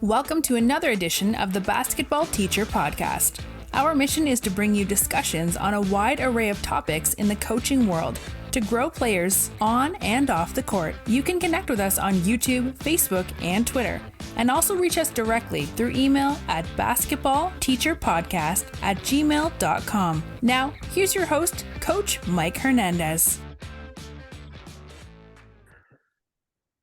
Welcome to another edition of the Basketball Teacher Podcast. Our mission is to bring you discussions on a wide array of topics in the coaching world to grow players on and off the court. You can connect with us on YouTube, Facebook, and Twitter, and also reach us directly through email at basketballteacherpodcast@gmail.com. Now, here's your host, Coach Mike Hernandez.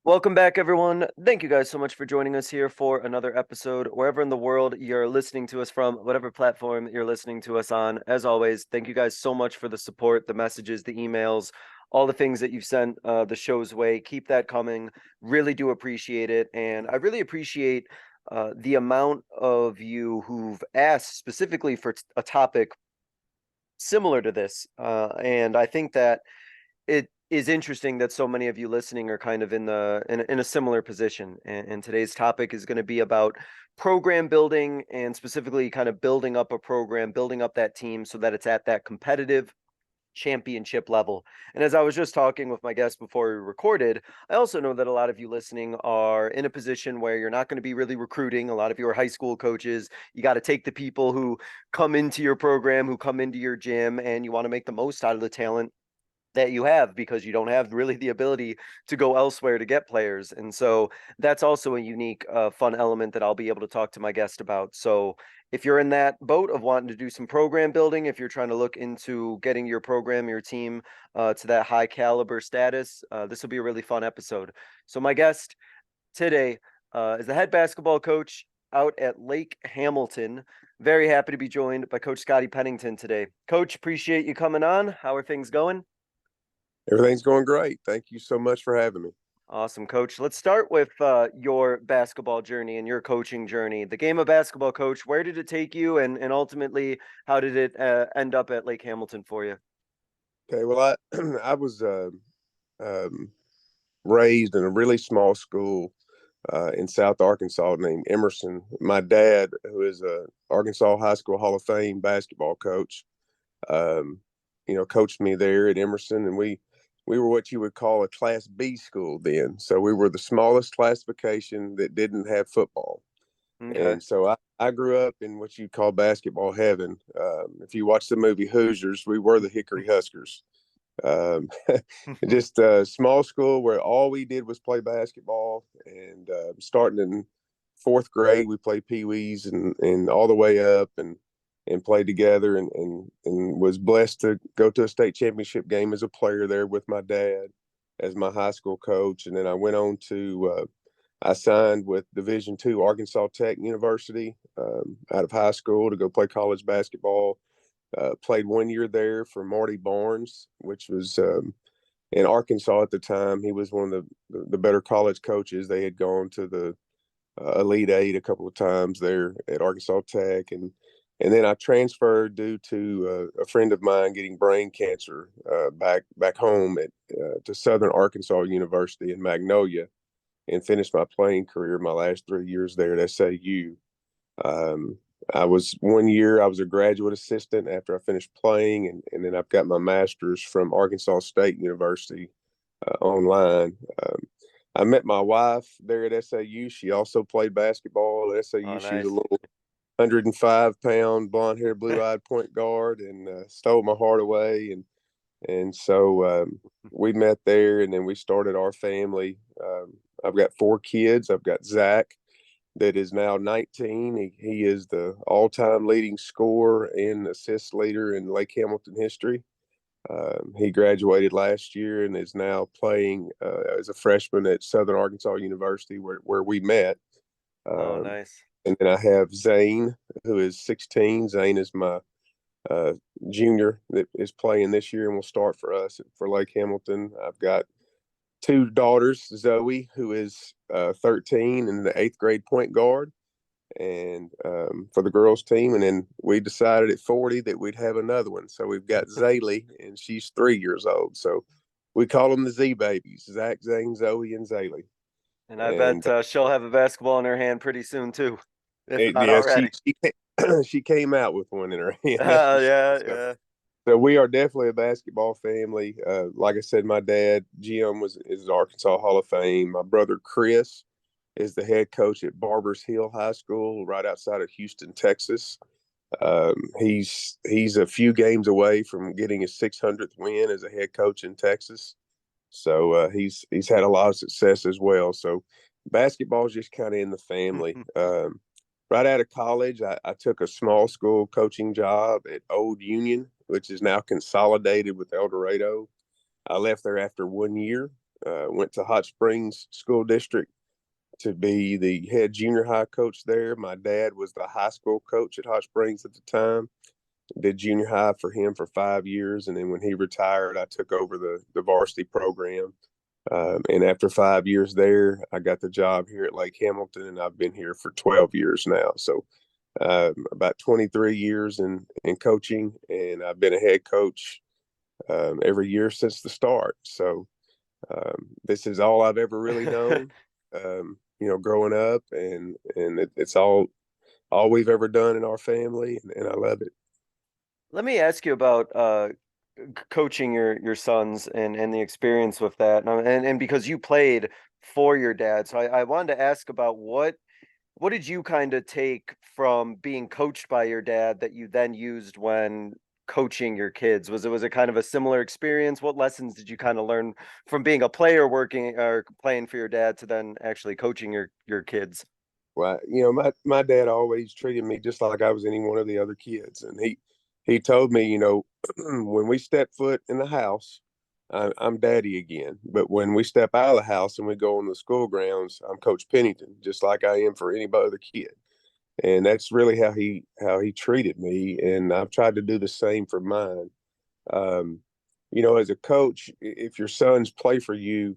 Welcome back, everyone. Thank you guys so much for joining us here for another episode, wherever in the world you're listening to us from, whatever platform you're listening to us on. As always, thank you guys so much for the support, the messages, the emails, all the things that you've sent the show's way. Keep that coming. Really do appreciate it. And I really appreciate the amount of you who've asked specifically for a topic similar to this. And I think that it is interesting that so many of you listening are kind of in a similar position. And today's topic is going to be about program building, and specifically kind of building up a program, building up that team so that it's at that competitive championship level. And as I was just talking with my guest before we recorded, I also know that a lot of you listening are in a position where you're not going to be really recruiting. A lot of you are high school coaches. You got to take the people who come into your program, who come into your gym, and you want to make the most out of the talent that you have, because you don't have really the ability to go elsewhere to get players. And so that's also a unique, fun element that I'll be able to talk to my guest about. So if you're in that boat of wanting to do some program building, if you're trying to look into getting your program, your team to that high caliber status, this will be a really fun episode. So my guest today is the head basketball coach out at Lake Hamilton. Very happy to be joined by Coach Scotty Pennington today. Coach, appreciate you coming on. How are things going? Everything's going great. Thank you so much for having me. Awesome, Coach. Let's start with your basketball journey and your coaching journey. The game of basketball, Coach, where did it take you, and ultimately, how did it end up at Lake Hamilton for you? Okay, well, I was raised in a really small school in South Arkansas named Emerson. My dad, who is a Arkansas High School Hall of Fame basketball coach, coached me there at Emerson, and we were what you would call a Class B school then. So we were the smallest classification that didn't have football. Okay. And so I grew up in what you call basketball heaven. If you watch the movie Hoosiers, we were the Hickory Huskers. Just a small school where all we did was play basketball. And starting in fourth grade, we played peewees and all the way up and played together, and was blessed to go to a state championship game as a player there with my dad as my high school coach. And then I went on to I signed with Division II Arkansas Tech University out of high school to go play college basketball. Played 1 year there for Marty Barnes, which was in Arkansas at the time. He was one of the better college coaches. They had gone to the Elite Eight a couple of times there at Arkansas Tech, and then I transferred due to a friend of mine getting brain cancer back home to Southern Arkansas University in Magnolia, and finished my playing career my last 3 years there at SAU. I was 1 year, I was a graduate assistant after I finished playing, and then I've got my master's from Arkansas State University online. I met my wife there at SAU. She also played basketball at SAU. Oh, nice. She was a little 105-pound, blonde-haired, blue-eyed point guard, and stole my heart away. And so we met there, and then we started our family. I've got 4 kids. I've got Zach, that is now 19. He is the all-time leading scorer and assist leader in Lake Hamilton history. He graduated last year and is now playing as a freshman at Southern Arkansas University, where we met. Oh, nice. And then I have Zane, who is 16. Zane is my junior that is playing this year and will start for us for Lake Hamilton. I've got 2 daughters, Zoe, who is 13 and the 8th grade point guard, and for the girls team. And then we decided at 40 that we'd have another one. So we've got Zaylee, and she's 3 years old. So we call them the Z babies: Zach, Zane, Zoe, and Zaylee. And I bet she'll have a basketball in her hand pretty soon too. She came out with one in her hand. Yeah. So we are definitely a basketball family. Like I said, my dad, Jim, is Arkansas Hall of Fame. My brother, Chris, is the head coach at Barbers Hill High School right outside of Houston, Texas. He's a few games away from getting his 600th win as a head coach in Texas. So he's had a lot of success as well. So basketball is just kind of in the family. Right out of college, I took a small school coaching job at Old Union, which is now consolidated with El Dorado. I left there after 1 year, went to Hot Springs School District to be the head junior high coach there. My dad was the high school coach at Hot Springs at the time. Did junior high for him for 5 years. And then when he retired, I took over the varsity program. And after 5 years there, I got the job here at Lake Hamilton, and I've been here for 12 years now. So about 23 years in coaching, and I've been a head coach every year since the start. So this is all I've ever really known, growing up, and it's all we've ever done in our family, and I love it. Let me ask you about coaching your sons and the experience with that, and because you played for your dad, so I wanted to ask about what did you kind of take from being coached by your dad that you then used when coaching your kids? Was it kind of a similar experience? What lessons did you kind of learn from being a player working or playing for your dad to then actually coaching your kids? Well, my dad always treated me just like I was any one of the other kids, and he told me, when we step foot in the house, I'm daddy again. But when we step out of the house and we go on the school grounds, I'm Coach Pennington, just like I am for any other kid. And that's really how he treated me, and I've tried to do the same for mine. As a coach, if your sons play for you,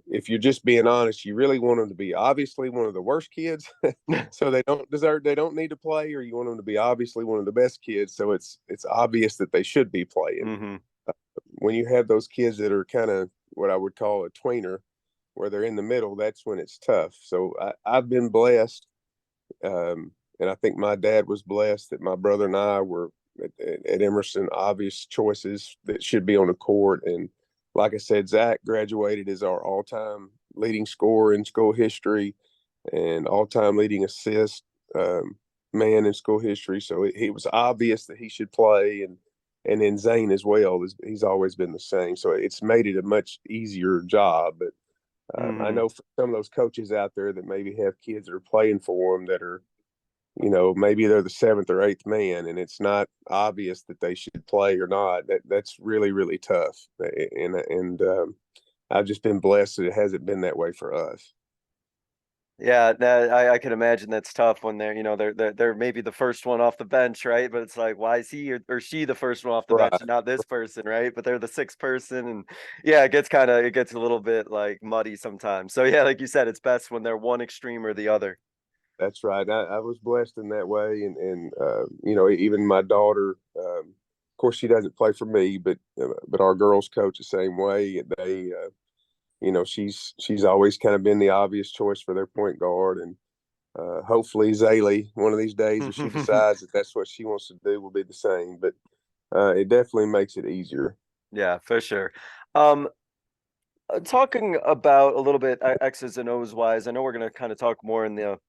if you're just being honest, you really want them to be obviously one of the worst kids, so they don't need to play, or you want them to be obviously one of the best kids, so it's obvious that they should be playing. Mm-hmm. When you have those kids that are kind of what I would call a tweener, where they're in the middle, that's when it's tough. So I've been blessed, and I think my dad was blessed that my brother and I were at Emerson obvious choices that should be on the court. And like I said, Zach graduated as our all-time leading scorer in school history and all-time leading assist man in school history. So it was obvious that he should play, and then Zane as well. He's always been the same. So it's made it a much easier job. But I know for some of those coaches out there that maybe have kids that are playing for them that are, maybe they're the seventh or eighth man, and it's not obvious that they should play or not. That's really, really tough. And I've just been blessed that it hasn't been that way for us. Yeah, I can imagine that's tough when they're maybe the first one off the bench, right? But it's like, why is he or she the first one off the bench Right. and not this person, right? But they're the sixth person, and yeah, it gets a little bit like muddy sometimes. So yeah, like you said, it's best when they're one extreme or the other. That's right. I was blessed in that way, and even my daughter. Of course, she doesn't play for me, but our girls coach the same way. They, she's always kind of been the obvious choice for their point guard, and hopefully Zaylee, one of these days, if she decides that that's what she wants to do, will be the same. But it definitely makes it easier. Yeah, for sure. Talking about a little bit X's and O's wise, I know we're going to kind of talk more in the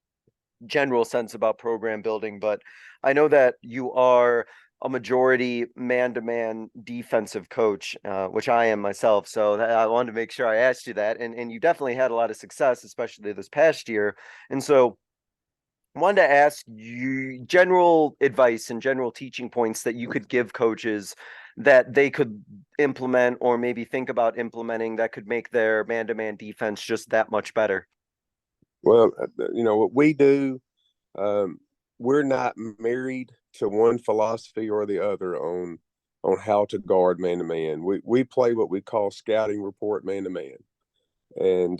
general sense about program building, but I know that you are a majority man-to-man defensive coach, which I am myself. So I wanted to make sure I asked you that, and you definitely had a lot of success, especially this past year. And so I wanted to ask you general advice and general teaching points that you could give coaches that they could implement or maybe think about implementing that could make their man-to-man defense just that much better. Well, what we do, we're not married to one philosophy or the other on how to guard man to man. We play what we call scouting report man to man, and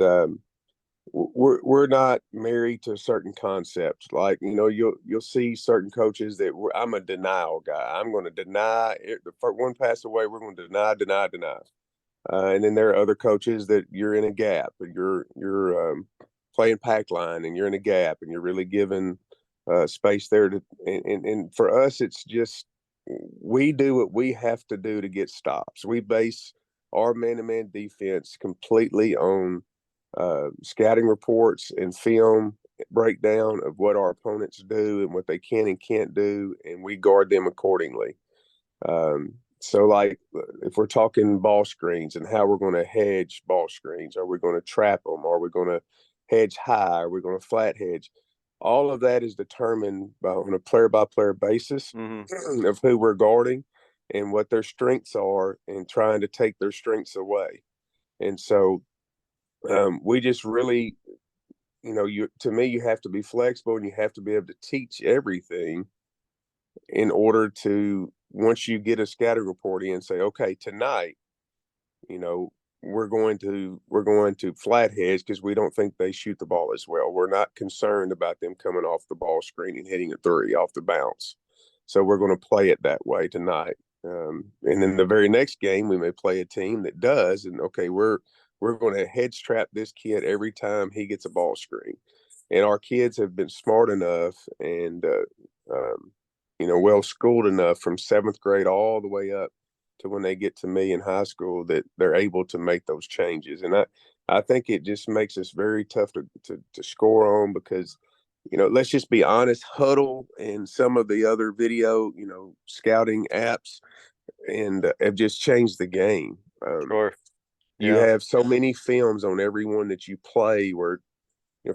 we're not married to certain concepts. Like you'll see certain coaches that I'm a denial guy. I'm going to deny it. The first one pass away, we're going to deny. And then there are other coaches that you're in a gap, and you're playing pack line, and you're in a gap, and you're really giving space there to. And for us, it's just we do what we have to do to get stops. We base our man-to-man defense completely on scouting reports and film breakdown of what our opponents do and what they can and can't do, and we guard them accordingly. So like if we're talking ball screens and how we're going to hedge ball screens, are we going to trap them? Are we going to hedge high? Are we going to flat hedge? All of that is determined on a player by player basis of who we're guarding and what their strengths are, and trying to take their strengths away. And so we just really, to me, you have to be flexible and you have to be able to teach everything in order to, once you get a scouting report in, say, okay, tonight, we're going to flat hedge because we don't think they shoot the ball as well. We're not concerned about them coming off the ball screen and hitting a three off the bounce. So we're going to play it that way tonight. And then the very next game, we may play a team that does, and okay, we're going to hedge trap this kid every time he gets a ball screen. And our kids have been smart enough and well schooled enough from 7th grade all the way up to when they get to me in high school that they're able to make those changes. And I think it just makes us very tough to score on, because let's just be honest, Huddle and some of the other video scouting apps and have just changed the game. Sure. You have so many films on everyone that you play, where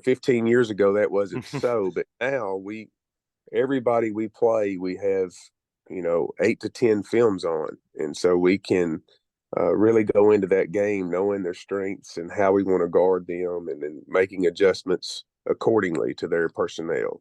15 years ago that wasn't so, but now everybody we play, we have 8 to 10 films on, and so we can really go into that game knowing their strengths and how we want to guard them, and then making adjustments accordingly to their personnel.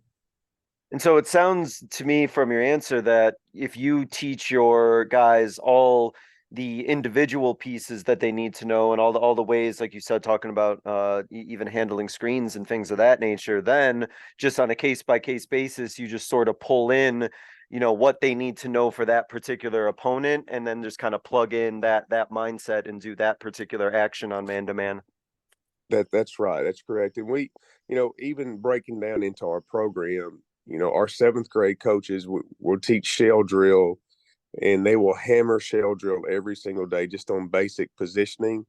And so it sounds to me from your answer that if you teach your guys all the individual pieces that they need to know and all the ways, like you said, talking about even handling screens and things of that nature, then just on a case by case basis, you just sort of pull in, what they need to know for that particular opponent, and then just kind of plug in that mindset and do that particular action on man to man. That's right. That's correct. And we, even breaking down into our program, our 7th grade coaches will teach shell drill, and they will hammer shell drill every single day just on basic positioning.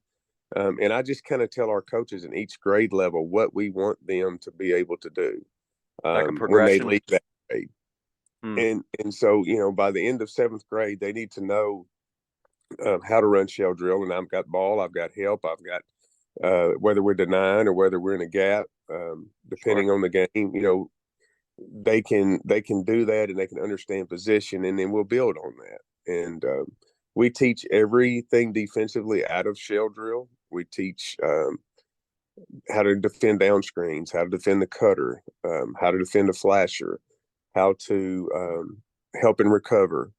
And I just kind of tell our coaches in each grade level what we want them to be able to do Like a when they progression. leave that grade. And so, by the end of 7th grade, they need to know how to run shell drill. And I've got ball, I've got help, I've got whether we're denying or whether we're in a gap, depending on the game, they can do that, and they can understand position, and then we'll build on that. And we teach everything defensively out of shell drill. We teach how to defend down screens, how to defend the cutter, how to defend a flasher, how to help and recover,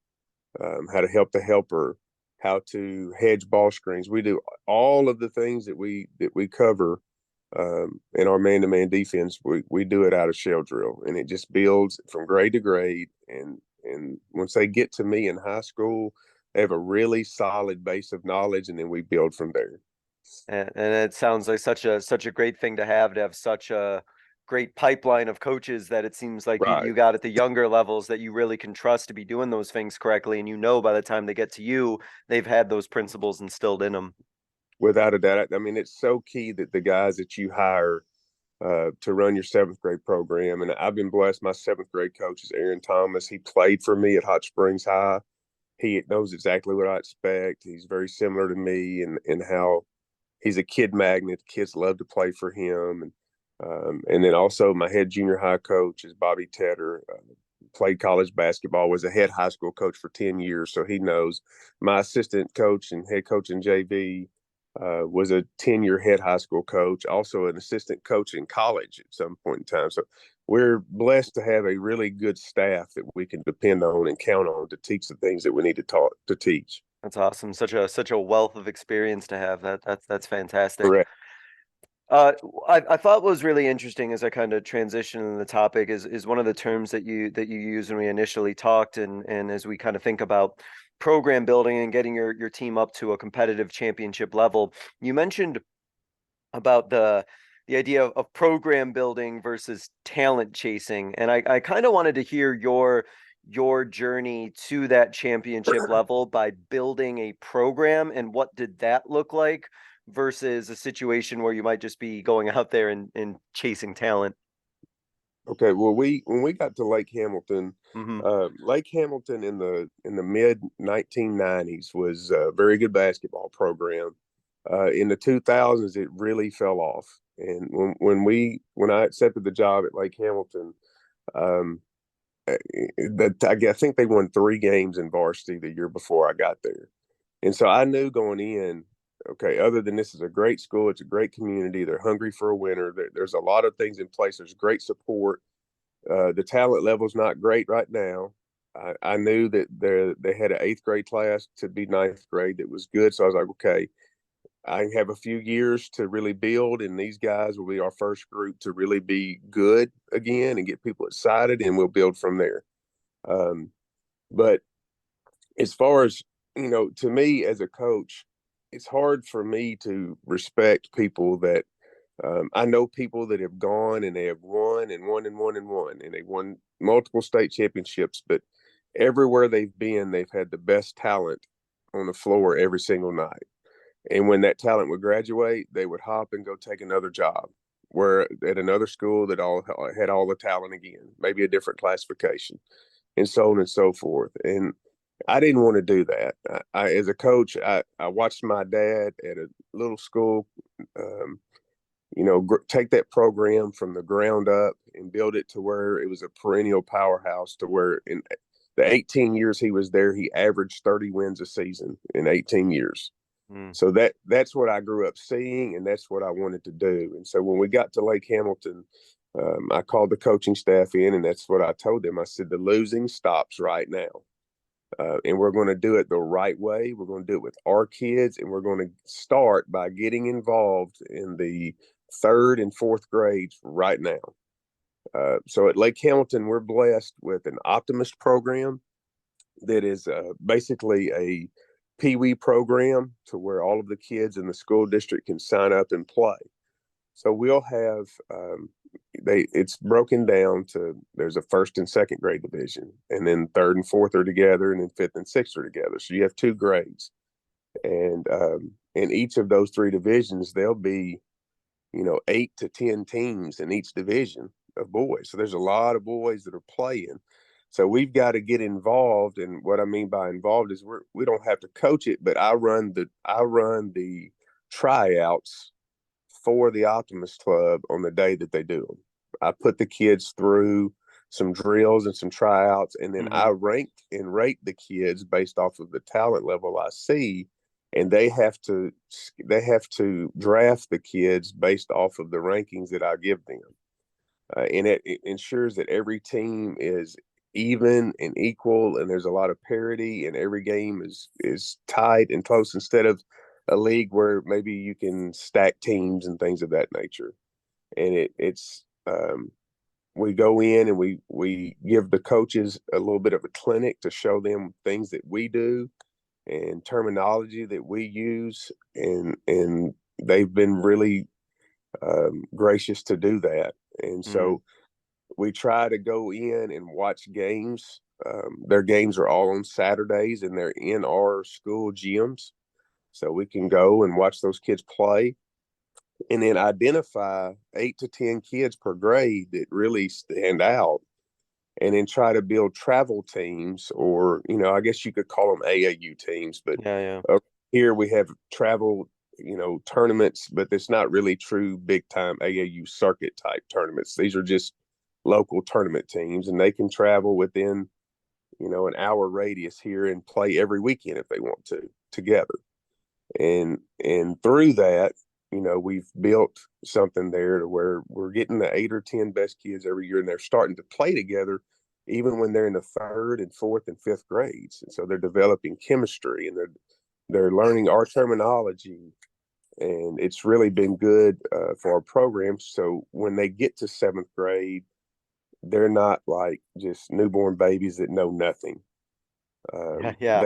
how to help the helper, how to hedge ball screens. We do all of the things that we cover in our man-to-man defense. We do it out of shell drill, and it just builds from grade to grade. And once they get to me in high school, they have a really solid base of knowledge, and then we build from there. And it sounds like such a great thing to have such a great pipeline of coaches that it seems like you got at the younger levels that you really can trust to be doing those things correctly. And by the time they get to you, they've had those principles instilled in them. Without a doubt. I mean, it's so key that the guys that you hire to run your 7th grade program, and I've been blessed. My 7th grade coach is Aaron Thomas. He played for me at Hot Springs High. He knows exactly what I expect. He's very similar to me in how he's a kid magnet. Kids love to play for him. And then also my head junior high coach is Bobby Tedder. Played college basketball, was a head high school coach for 10 years, so he knows. My assistant coach and head coach in JV was a 10-year head high school coach, also an assistant coach in college at some point in time. So we're blessed to have a really good staff that we can depend on and count on to teach the things that we need to teach. That's awesome. Such a wealth of experience to have. That's fantastic. Correct. I thought was really interesting as I kind of transition in the topic is one of the terms that you used when we initially talked, and as we kind of think about program building and getting your team up to a competitive championship level. You mentioned about the idea of program building versus talent chasing, and I kind of wanted to hear your journey to that championship level by building a program, and what did that look like versus a situation where you might just be going out there and chasing talent? Okay, well, when we got to Lake Hamilton, Hmm. Lake Hamilton in the mid 1990s was a very good basketball program. In the 2000s, it really fell off. And when I accepted the job at Lake Hamilton, um, I think they won 3 games in varsity the year before I got there. And so I knew going in, okay, other than this is a great school, it's a great community. They're hungry for a winner. There's a lot of things in place. There's great support. The talent level's not great right now. I knew that they had an 8th grade class to be 9th grade that was good. So I was like, okay, I have a few years to really build, and these guys will be our first group to really be good again and get people excited, and we'll build from there. Um, but as far as, to me as a coach, it's hard for me to respect people that I know people that have gone and they have won and won and won and won, and they won multiple state championships, but everywhere they've been, they've had the best talent on the floor every single night. And when that talent would graduate, they would hop and go take another job, where at another school that all had all the talent again, maybe a different classification, and so on and so forth. And I didn't want to do that. As a coach, I watched my dad at a little school, take that program from the ground up and build it to where it was a perennial powerhouse, to where in the 18 years he was there, he averaged 30 wins a season in 18 years. Mm. So that's what I grew up seeing, and that's what I wanted to do. And so when we got to Lake Hamilton, I called the coaching staff in, and that's what I told them. I said, the losing stops right now. And we're going to do it the right way. We're going to do it with our kids, and we're going to start by getting involved in the 3rd and 4th grades right now. So at Lake Hamilton, we're blessed with an Optimist program that is basically a Pee Wee program, to where all of the kids in the school district can sign up and play. So we'll have it's broken down to, there's a 1st and 2nd grade division, and then 3rd and 4th are together, and then 5th and 6th are together. So you have 2 grades, and in each of those 3 divisions, there'll be 8 to 10 teams in each division of boys. So there's a lot of boys that are playing. So we've got to get involved, and what I mean by involved is we don't have to coach it, but I run the tryouts for the Optimist Club on the day that they do them. I put the kids through some drills and some tryouts, and then I rank and rate the kids based off of the talent level I see, and they have to draft the kids based off of the rankings that I give them. And it ensures that every team is even and equal, and there's a lot of parity, and every game is tight and close, instead of a league where maybe you can stack teams and things of that nature. And we go in and we give the coaches a little bit of a clinic to show them things that we do and terminology that we use, and they've been really gracious to do that. And so we try to go in and watch games. Their games are all on Saturdays, and they're in our school gyms, so we can go and watch those kids play, and then identify 8 to 10 kids per grade that really stand out, and then try to build travel teams, or I guess you could call them AAU teams, but Yeah. here we have travel tournaments, but it's not really true big time AAU circuit type tournaments. These are just local tournament teams, and they can travel within an hour radius here and play every weekend if they want to together. And through that, we've built something there to where we're getting the 8 or 10 best kids every year, and they're starting to play together even when they're in the 3rd and 4th and 5th grades. And so they're developing chemistry, and they're learning our terminology, and it's really been good for our program. So when they get to 7th grade, they're not like just newborn babies that know nothing. Yeah.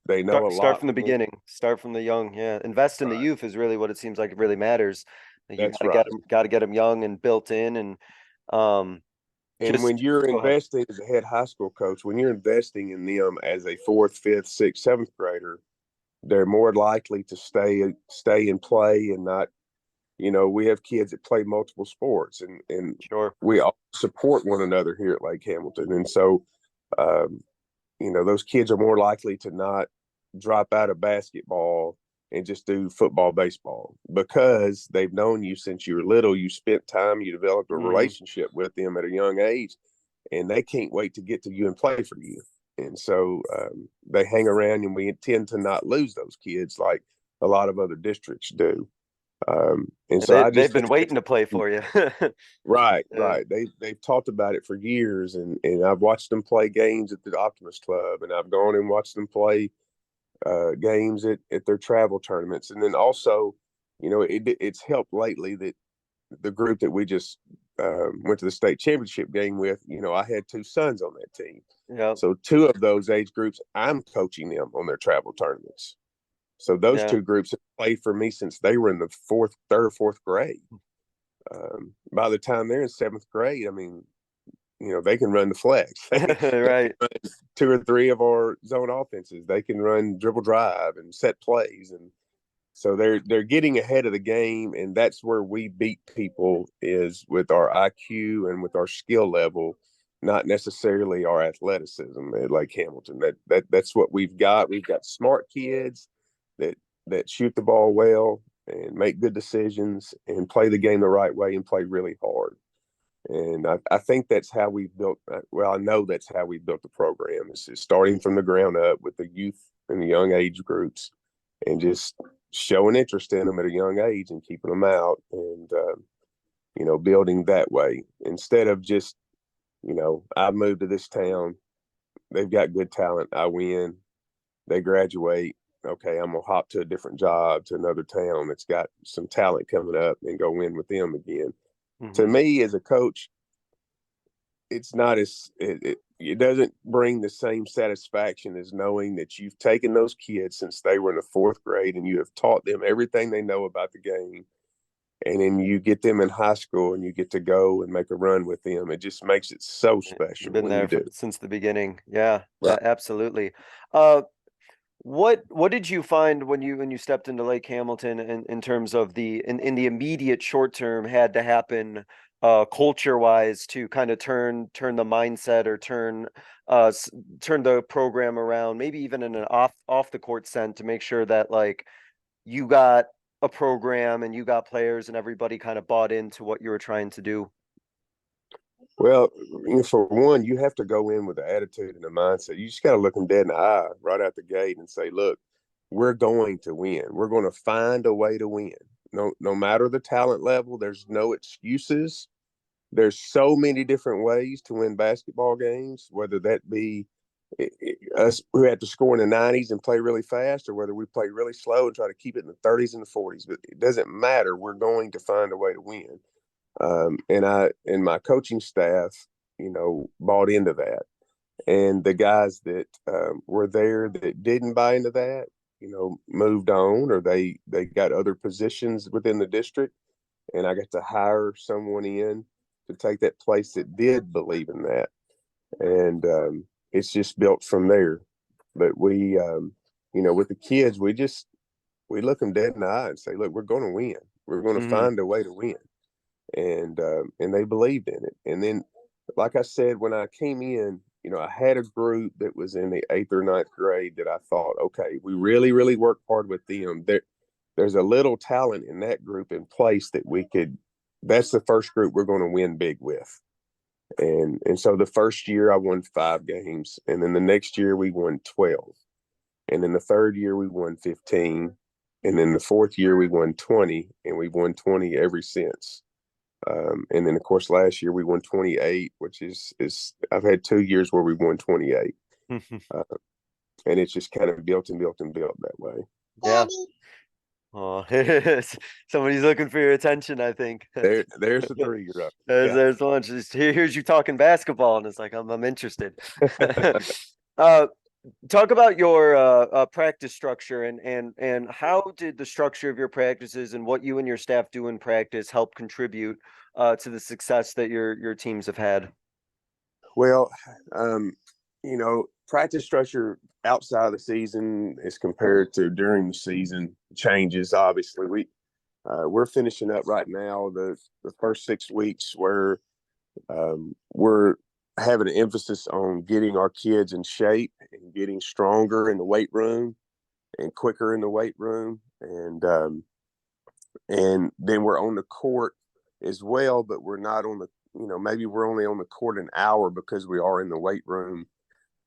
They know a Start lot from the more. beginning. Start from the young. Yeah. Invest in the Right. youth is really what it seems like it really matters. Like, you That's right. got to get them young and built in, and um And when just you're go ahead. investing as a head high school coach, when you're investing in them as a 4th, 5th, 6th, 7th grader, they're more likely to stay and play and not, we have kids that play multiple sports, and Sure. we all support one another here at Lake Hamilton. And so, um, those kids are more likely to not drop out of basketball and just do football, baseball, because they've known you since you were little. You spent time, you developed a relationship with them at a young age, and they can't wait to get to you and play for you. And so they hang around, and we tend to not lose those kids like a lot of other districts do. And so I just they've been waiting to play for you. right, Yeah. right. They've talked about it for years, and I've watched them play games at the Optimist Club, and I've gone and watched them play games at their travel tournaments. And then also, it's helped lately that the group that we just went to the state championship game with, I had two sons on that team. Yeah. So two of those age groups, I'm coaching them on their travel tournaments. So those two groups have played for me since they were in the third or fourth grade. By the time they're in seventh grade, I mean, they can run the flex. Right. Two or three of our zone offenses. They can run dribble drive and set plays. And so they're getting ahead of the game. And that's where we beat people, is with our IQ and with our skill level, not necessarily our athleticism at Lake Hamilton. That's what we've got. We've got smart kids that shoot the ball well and make good decisions and play the game the right way and play really hard. And I think that's how we built. Well, I know that's how we built the program. Is starting from the ground up with the youth and the young age groups, and just showing interest in them at a young age and keeping them out, and building that way, instead of just, I moved to this town, they've got good talent, I win, they graduate, okay, I'm gonna hop to a different job to another town that's got some talent coming up and go win with them again. To me, as a coach, it's not it doesn't bring the same satisfaction as knowing that you've taken those kids since they were in the fourth grade and you have taught them everything they know about the game, and then you get them in high school and you get to go and make a run with them. It just makes it so special. You've been there since the beginning. Yeah, right. Absolutely. What did you find when you stepped into Lake Hamilton in terms of in the immediate short term had to happen culture wise to kind of turn the mindset, or turn the program around, maybe even in an off the court sense, to make sure that like you got a program and you got players and everybody kind of bought into what you were trying to do? Well, for one, you have to go in with the attitude and the mindset. You just got to look them dead in the eye right out the gate and say, look, we're going to win. We're going to find a way to win. No matter the talent level, there's no excuses. There's so many different ways to win basketball games, whether that be us who had to score in the 90s and play really fast, or whether we play really slow and try to keep it in the 30s and the 40s. But it doesn't matter. We're going to find a way to win. And my coaching staff, bought into that. And the guys that were there that didn't buy into that, moved on, or they got other positions within the district. And I got to hire someone in to take that place that did believe in that. And it's just built from there. But we, with the kids, we look them dead in the eye and say, look, we're going to win. We're going to find a way to win. And they believed in it. And then, like I said, when I came in, I had a group that was in the 8th or 9th grade that I thought, okay, we really, really worked hard with them. There's a little talent in that group in place that that's the first group we're going to win big with. And so the first year I won 5 games, and then the next year we won 12. And then the third year we won 15. And then the fourth year we won 20, and we've won 20 ever since. And then, of course, last year we won 28, which is I've had 2 years where we won 28. And it's just kind of built and built and built that way. Yeah. Oh, somebody's looking for your attention, I think. There's the 3-year-old. There's lunch. Here's you talking basketball, and it's like I'm interested. Talk about your practice structure, and how did the structure of your practices and what you and your staff do in practice help contribute to the success that your teams have had? Well, practice structure outside of the season as compared to during the season changes. Obviously, we're finishing up right now the first 6 weeks where we're having an emphasis on getting our kids in shape and getting stronger in the weight room and quicker in the weight room, and then we're on the court as well, but we're not on the maybe we're only on the court an hour because we are in the weight room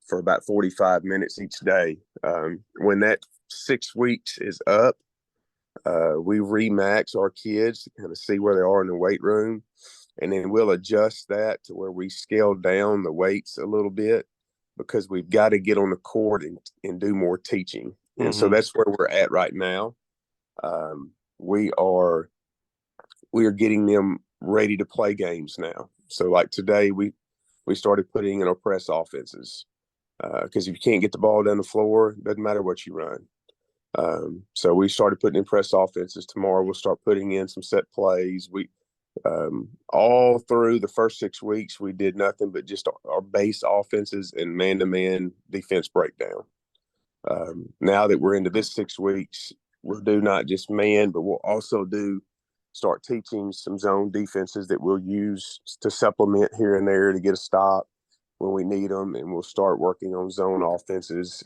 for about 45 minutes each day. When that 6 weeks is up, we remax our kids to kind of see where they are in the weight room, and then we'll adjust that to where we scale down the weights a little bit because we've got to get on the court and do more teaching. And so that's where we're at right now. We are getting them ready to play games now. So like today, we started putting in our press offenses because if you can't get the ball down the floor, it doesn't matter what you run. So we started putting in press offenses. Tomorrow we'll start putting in some set plays. We all through the first 6 weeks, we did nothing but just our base offenses and man-to-man defense breakdown. Now that we're into this 6 weeks, we'll do not just man, but we'll also start teaching some zone defenses that we'll use to supplement here and there to get a stop when we need them, and we'll start working on zone offenses.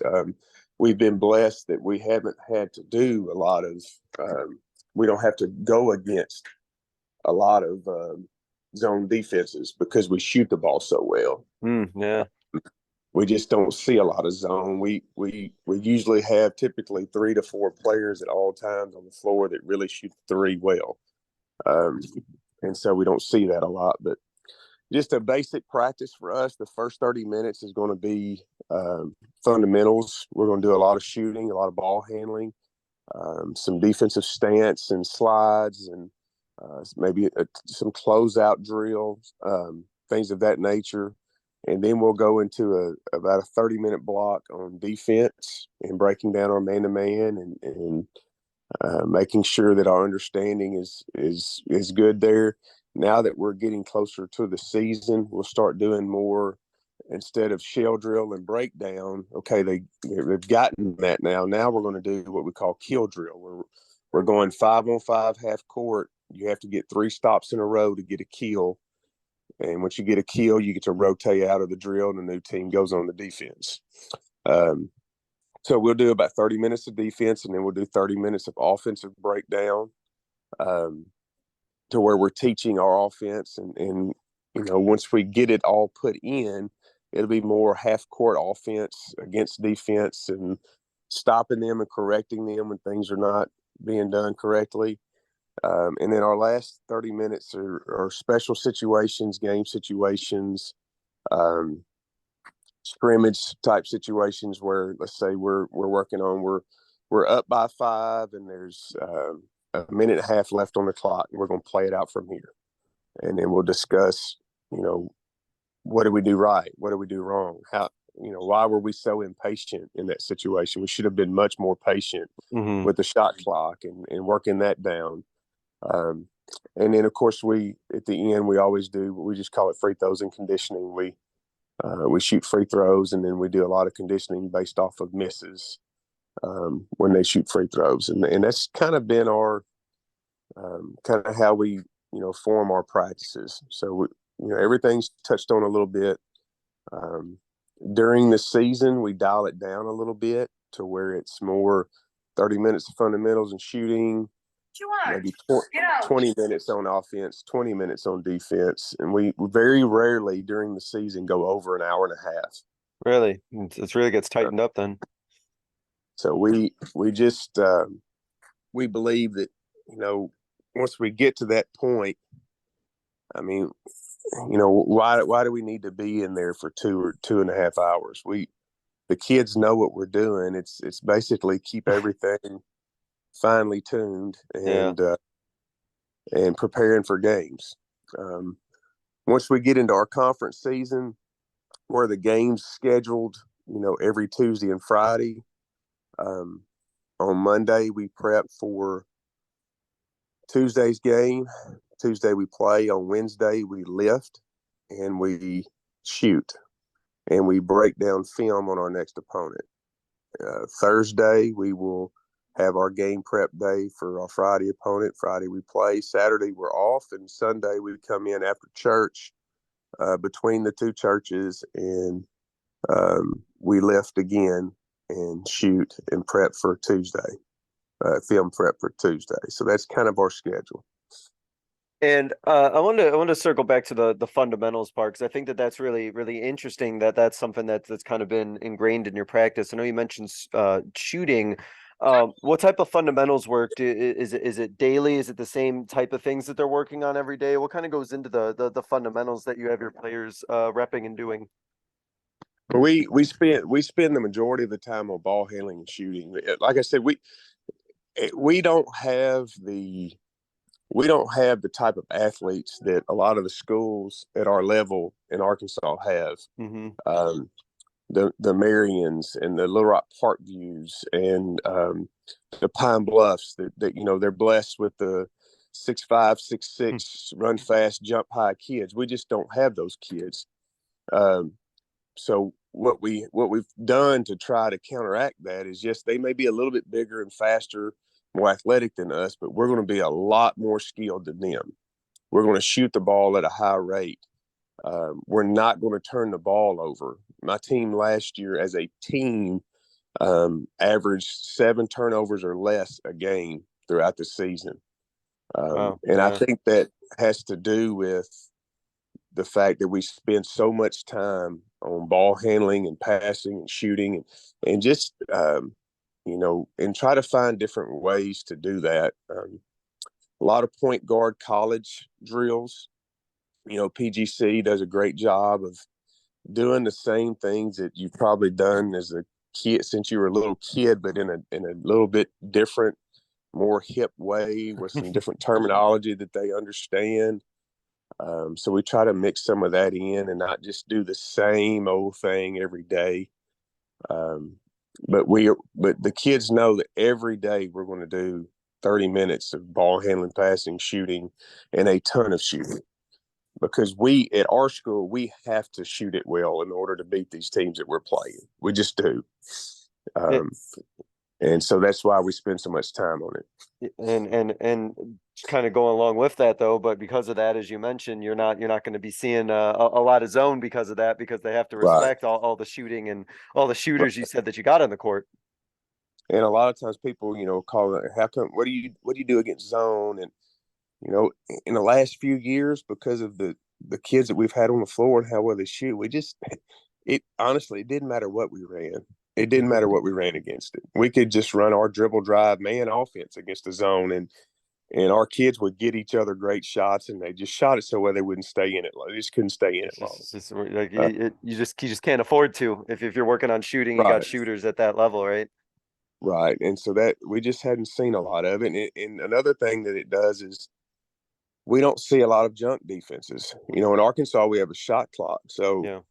We've been blessed that we haven't had to do a lot of we don't have to go against a lot of zone defenses because we shoot the ball so well. Yeah. We just don't see a lot of zone. We usually have typically 3 to 4 players at all times on the floor that really shoot three well. And so we don't see that a lot, but just a basic practice for us. The first 30 minutes is going to be fundamentals. We're going to do a lot of shooting, a lot of ball handling, some defensive stance and slides, and maybe some closeout drills, things of that nature. And then we'll go into about a 30-minute block on defense and breaking down our man-to-man and making sure that our understanding is good there. Now that we're getting closer to the season, we'll start doing more instead of shell drill and breakdown. Okay, they've gotten that now. Now we're going to do what we call kill drill. We're going 5-on-5 half court. You have to get 3 stops in a row to get a kill. And once you get a kill, you get to rotate out of the drill and the new team goes on the defense. So we'll do about 30 minutes of defense, and then we'll do 30 minutes of offensive breakdown to where we're teaching our offense. And once we get it all put in, it'll be more half-court offense against defense and stopping them and correcting them when things are not being done correctly. And then our last 30 minutes are special situations, game situations, scrimmage type situations where, let's say we're working on, we're up by 5 and there's a minute and a half left on the clock, and we're going to play it out from here. And then we'll discuss, what do we do right? What do we do wrong? How, why were we so impatient in that situation? We should have been much more patient with the shot clock and working that down. And then, of course, at the end, we always do, we just call it free throws and conditioning. We shoot free throws, and then we do a lot of conditioning based off of misses when they shoot free throws. And that's kind of been our kind of how we, form our practices. So, everything's touched on a little bit. During the season, we dial it down a little bit to where it's more 30 minutes of fundamentals and shooting, maybe 20 minutes on offense, 20 minutes on defense. And we very rarely during the season go over an hour and a half. Really? It really gets tightened up then. So we just we believe that, once we get to that point, I mean, why do we need to be in there for 2 or 2.5 hours? The kids know what we're doing. It's basically keep everything finely tuned and preparing for games. Once we get into our conference season, where the games scheduled, every Tuesday and Friday. On Monday, we prep for Tuesday's game. Tuesday we play. On Wednesday we lift and we shoot. and we break down film on our next opponent. Thursday, we will have our game prep day for our Friday opponent. Friday we play. Saturday we're off, and Sunday we come in after church, between the two churches, and we lift again and shoot and prep for Tuesday, film prep for Tuesday. So that's kind of our schedule. And I want to circle back to the fundamentals part, because I think that's really, really interesting, that's something that's kind of been ingrained in your practice. I know you mentioned shooting. What type of fundamentals work? Is it daily? Is it the same type of things that they're working on every day? What kind of goes into the fundamentals that you have your players repping and doing? We spend the majority of the time on ball handling and shooting. Like I said, we don't have the type of athletes that a lot of the schools at our level in Arkansas have. Mm-hmm. The Marions and the Little Rock Park Views and the Pine Bluffs that they're blessed with the 6'5", 6'6", run fast, jump high kids. We just don't have those kids. So what we've done to try to counteract that is just they may be a little bit bigger and faster, more athletic than us, but we're going to be a lot more skilled than them. We're going to shoot the ball at a high rate. We're not going to turn the ball over. My team last year as a team averaged 7 turnovers or less a game throughout the season. I think that has to do with the fact that we spend so much time on ball handling and passing and shooting and just, and try to find different ways to do that. A lot of point guard college drills. PGC does a great job of doing the same things that you've probably done as a kid since you were a little kid, but in a little bit different, more hip way with some different terminology that they understand. So we try to mix some of that in and not just do the same old thing every day. But the kids know that every day we're going to do 30 minutes of ball handling, passing, shooting, and a ton of shooting. Because at our school, we have to shoot it well in order to beat these teams that we're playing. We just do. And so that's why we spend so much time on it. And kind of going along with that though, but because of that, as you mentioned, you're not going to be seeing a lot of zone because of that, because they have to respect all the shooting and all the shooters you said that you got on the court. And a lot of times people, call it, how come, what do you do against zone? And, in the last few years, because of the kids that we've had on the floor and how well they shoot, honestly, it didn't matter what we ran. It didn't matter what we ran against it. We could just run our dribble drive man offense against the zone, and our kids would get each other great shots, and they just shot it so well they wouldn't stay in it. They just couldn't stay in it long. Just like you just can't afford to if you're working on shooting. You got shooters at that level, right? Right, and so that we just hadn't seen a lot of it. And another thing that it does is we don't see a lot of junk defenses. In Arkansas we have a shot clock, so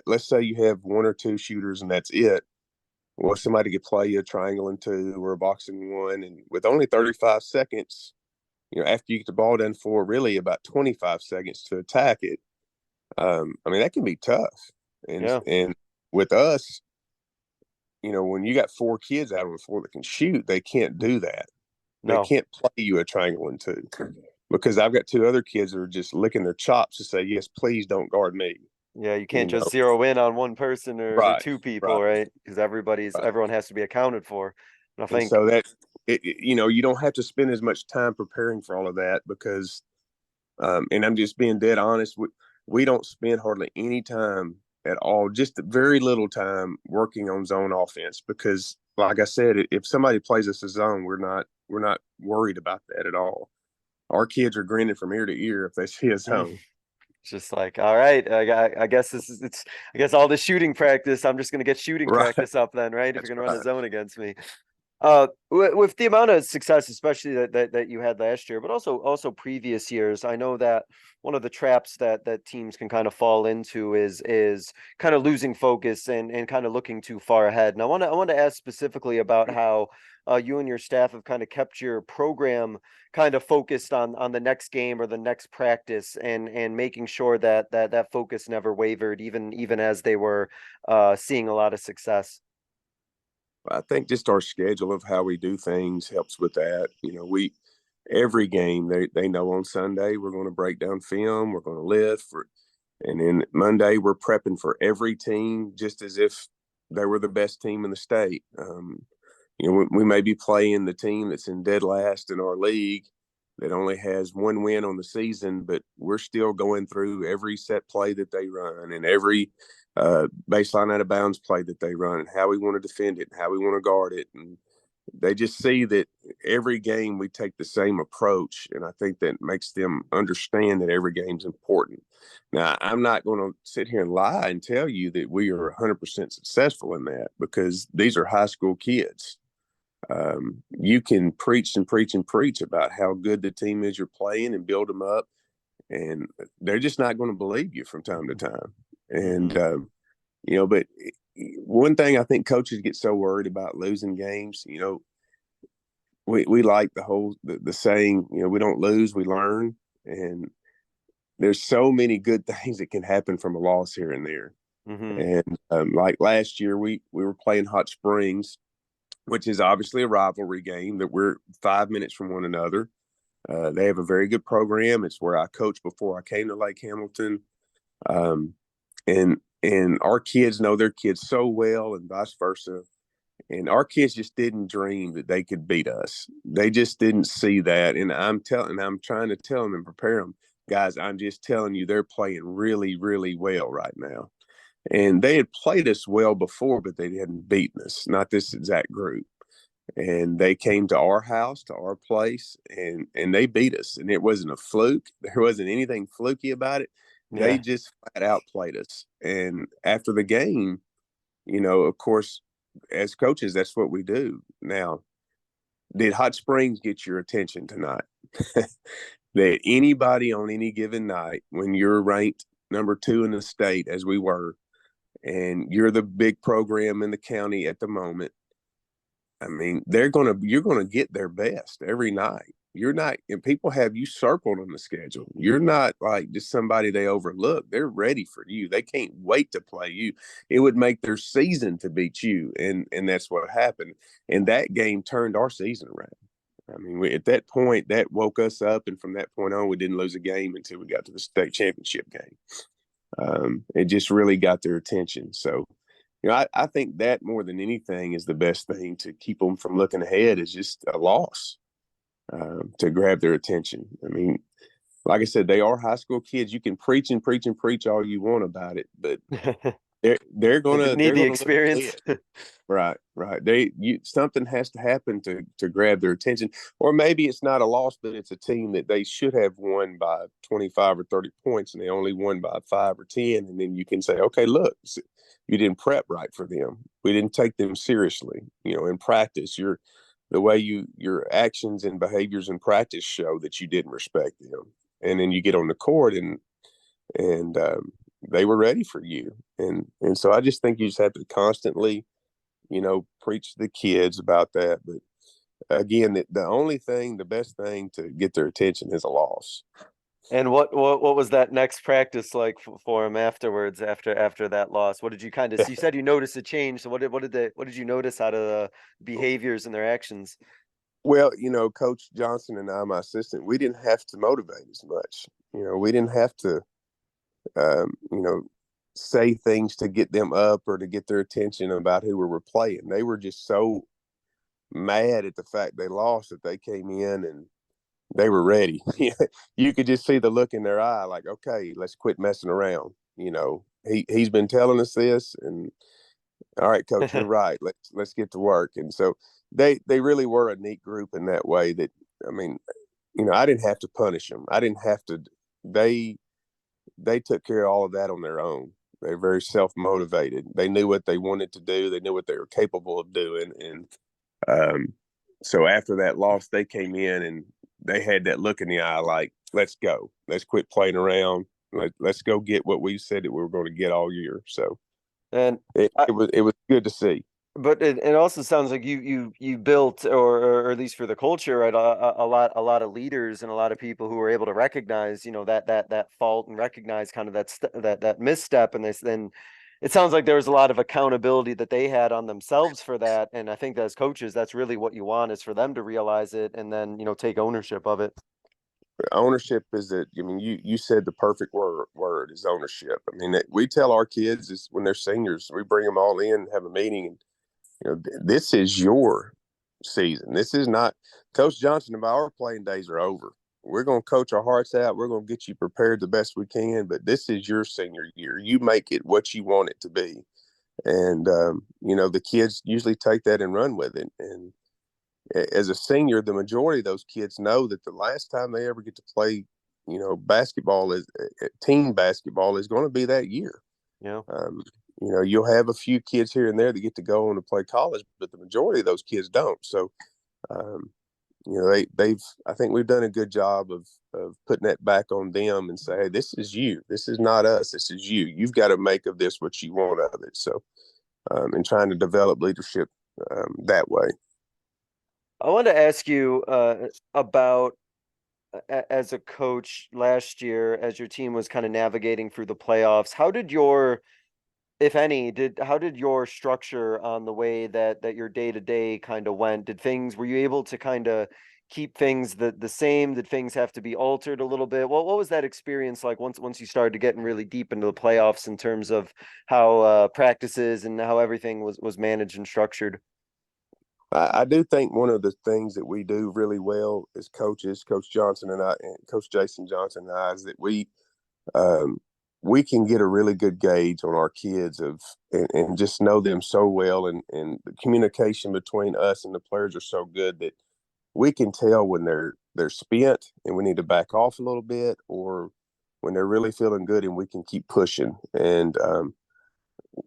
let's say you have 1 or 2 shooters and that's it. Well, somebody could play you a triangle and 2 or a box and 1, and with only 35 seconds, after you get the ball done for really about 25 seconds to attack it. That can be tough. And with us, when you got 4 kids out on the floor that can shoot, they can't do that. They can't play you a triangle and 2, because I've got 2 other kids that are just licking their chops to say, yes, please don't guard me. Yeah, you can't just zero in on one person or 2 people, right? Because everyone has to be accounted for. And I think so that you don't have to spend as much time preparing for all of that, because and I'm just being dead honest, we don't spend hardly any time at all, just very little time working on zone offense, because like I said, if somebody plays us a zone, we're not worried about that at all. Our kids are grinning from ear to ear if they see a zone. Just like, all right, I guess I guess all this shooting practice, I'm just going to get shooting practice up then, right? If you're going to run a zone against me. With the amount of success, especially that you had last year, but also previous years, I know that one of the traps that teams can kind of fall into is kind of losing focus and kind of looking too far ahead. And I want to ask specifically about how you and your staff have kind of kept your program kind of focused on the next game or the next practice, and making sure that focus never wavered, even as they were seeing a lot of success. I think just our schedule of how we do things helps with that. We every game they know on Sunday we're going to break down film, we're going to lift and then Monday we're prepping for every team just as if they were the best team in the state. We may be playing the team that's in dead last in our league that only has one win on the season, but we're still going through every set play that they run and every baseline out of bounds play that they run and how we want to defend it and how we want to guard it. And they just see that every game we take the same approach. And I think that makes them understand that every game's important. Now, I'm not going to sit here and lie and tell you that we are 100% successful in that, because these are high school kids. You can preach and preach and preach about how good the team is you're playing and build them up, and they're just not going to believe you from time to time. And but one thing I think coaches get so worried about losing games. We like the saying, we don't lose, we learn. And there's so many good things that can happen from a loss here and there. And like last year, we were playing Hot Springs, which is obviously a rivalry game that we're 5 minutes from one another. They have a very good program. It's where I coached before I came to Lake Hamilton. And our kids know their kids so well, and vice versa. And our kids just didn't dream that they could beat us. They just didn't see that. And I'm trying to tell them and prepare them, guys, I'm just telling you, they're playing really, really well right now. And they had played us well before, but they hadn't beaten us, not this exact group. And they came to our house, to our place, and they beat us. And it wasn't a fluke. There wasn't anything fluky about it. They Yeah. just flat out played us. And after the game, of course, as coaches, that's what we do. Now, did Hot Springs get your attention tonight? That anybody on any given night, when you're ranked number 2 in the state, as we were, and you're the big program in the county at the moment, I mean, you're gonna get their best every night. You're not, and people have you circled on the schedule. You're not like just somebody they overlook. They're ready for you. They can't wait to play you. It would make their season to beat you, and that's what happened. And that game turned our season around. I mean, at that point, that woke us up, and from that point on, we didn't lose a game until we got to the state championship game. It just really got their attention. So, I think that more than anything is the best thing to keep them from looking ahead, is just a loss to grab their attention. I mean, like I said, they are high school kids. You can preach and preach and preach all you want about it, but they're They gonna need the look experience. ahead. Right. Something has to happen to grab their attention, or maybe it's not a loss, but it's a team that they should have won by 25 or 30 points, and they only won by 5 or 10, and then you can say, okay, look, you didn't prep right for them. We didn't take them seriously. In practice, the way your actions and behaviors in practice show that you didn't respect them, and then you get on the court and they were ready for you, and so I just think you just have to constantly preach to the kids about that. But again, the best thing to get their attention is a loss. And what was that next practice like for him afterwards, after that loss? What did you kind of see? You said you noticed a change. So what did you notice out of the behaviors and their actions? Well, Coach Johnson and I, my assistant, we didn't have to motivate as much. We didn't have to, say things to get them up or to get their attention about who we were playing. They were just so mad at the fact they lost that they came in and they were ready. You could just see the look in their eye, like, okay, let's quit messing around. He's been telling us this, and all right, coach, you're right. Let's get to work. And so they really were a neat group in that way. That, I mean, I didn't have to punish them. I didn't have to. They took care of all of that on their own. They're very self motivated. They knew what they wanted to do. They knew what they were capable of doing, and So after that loss, they came in and they had that look in the eye like, let's go. Let's quit playing around. Let's go get what we said that we were going to get all year. So And it was good to see. But it also sounds like you built, or at least for the culture, right, a lot of leaders and a lot of people who were able to recognize, that fault and recognize kind of that misstep, and then it sounds like there was a lot of accountability that they had on themselves for that. And I think that as coaches, that's really what you want, is for them to realize it and then take ownership of it. Ownership is that, I mean, you said the perfect word is ownership. I mean, we tell our kids is when they're seniors, we bring them all in, have a meeting, and this is your season. This is not Coach Johnson and our playing days are over. We're going to coach our hearts out. We're going to get you prepared the best we can, but this is your senior year. You make it what you want it to be. And, the kids usually take that and run with it. And as a senior, the majority of those kids know that the last time they ever get to play, basketball is team basketball is going to be that year. Yeah. You'll have a few kids here and there that get to go on to play college, but the majority of those kids don't. So, I think we've done a good job of putting that back on them and say, hey, this is you. This is not us. This is you. You've got to make of this what you want of it. So, and trying to develop leadership that way. I wanted to ask you about, as a coach last year, as your team was kind of navigating through the playoffs, how did your, if any, how did your structure on the way that your day-to-day kind of went? Were you able to kind of keep things the same? Did things have to be altered a little bit? What was that experience like once you started getting really deep into the playoffs in terms of how practices and how everything was managed and structured? I do think one of the things that we do really well as coaches, Coach Johnson and I, and Coach Jason Johnson and I, is that we can get a really good gauge on our kids and just know them so well, and the communication between us and the players are so good that we can tell when they're spent and we need to back off a little bit, or when they're really feeling good and we can keep pushing. And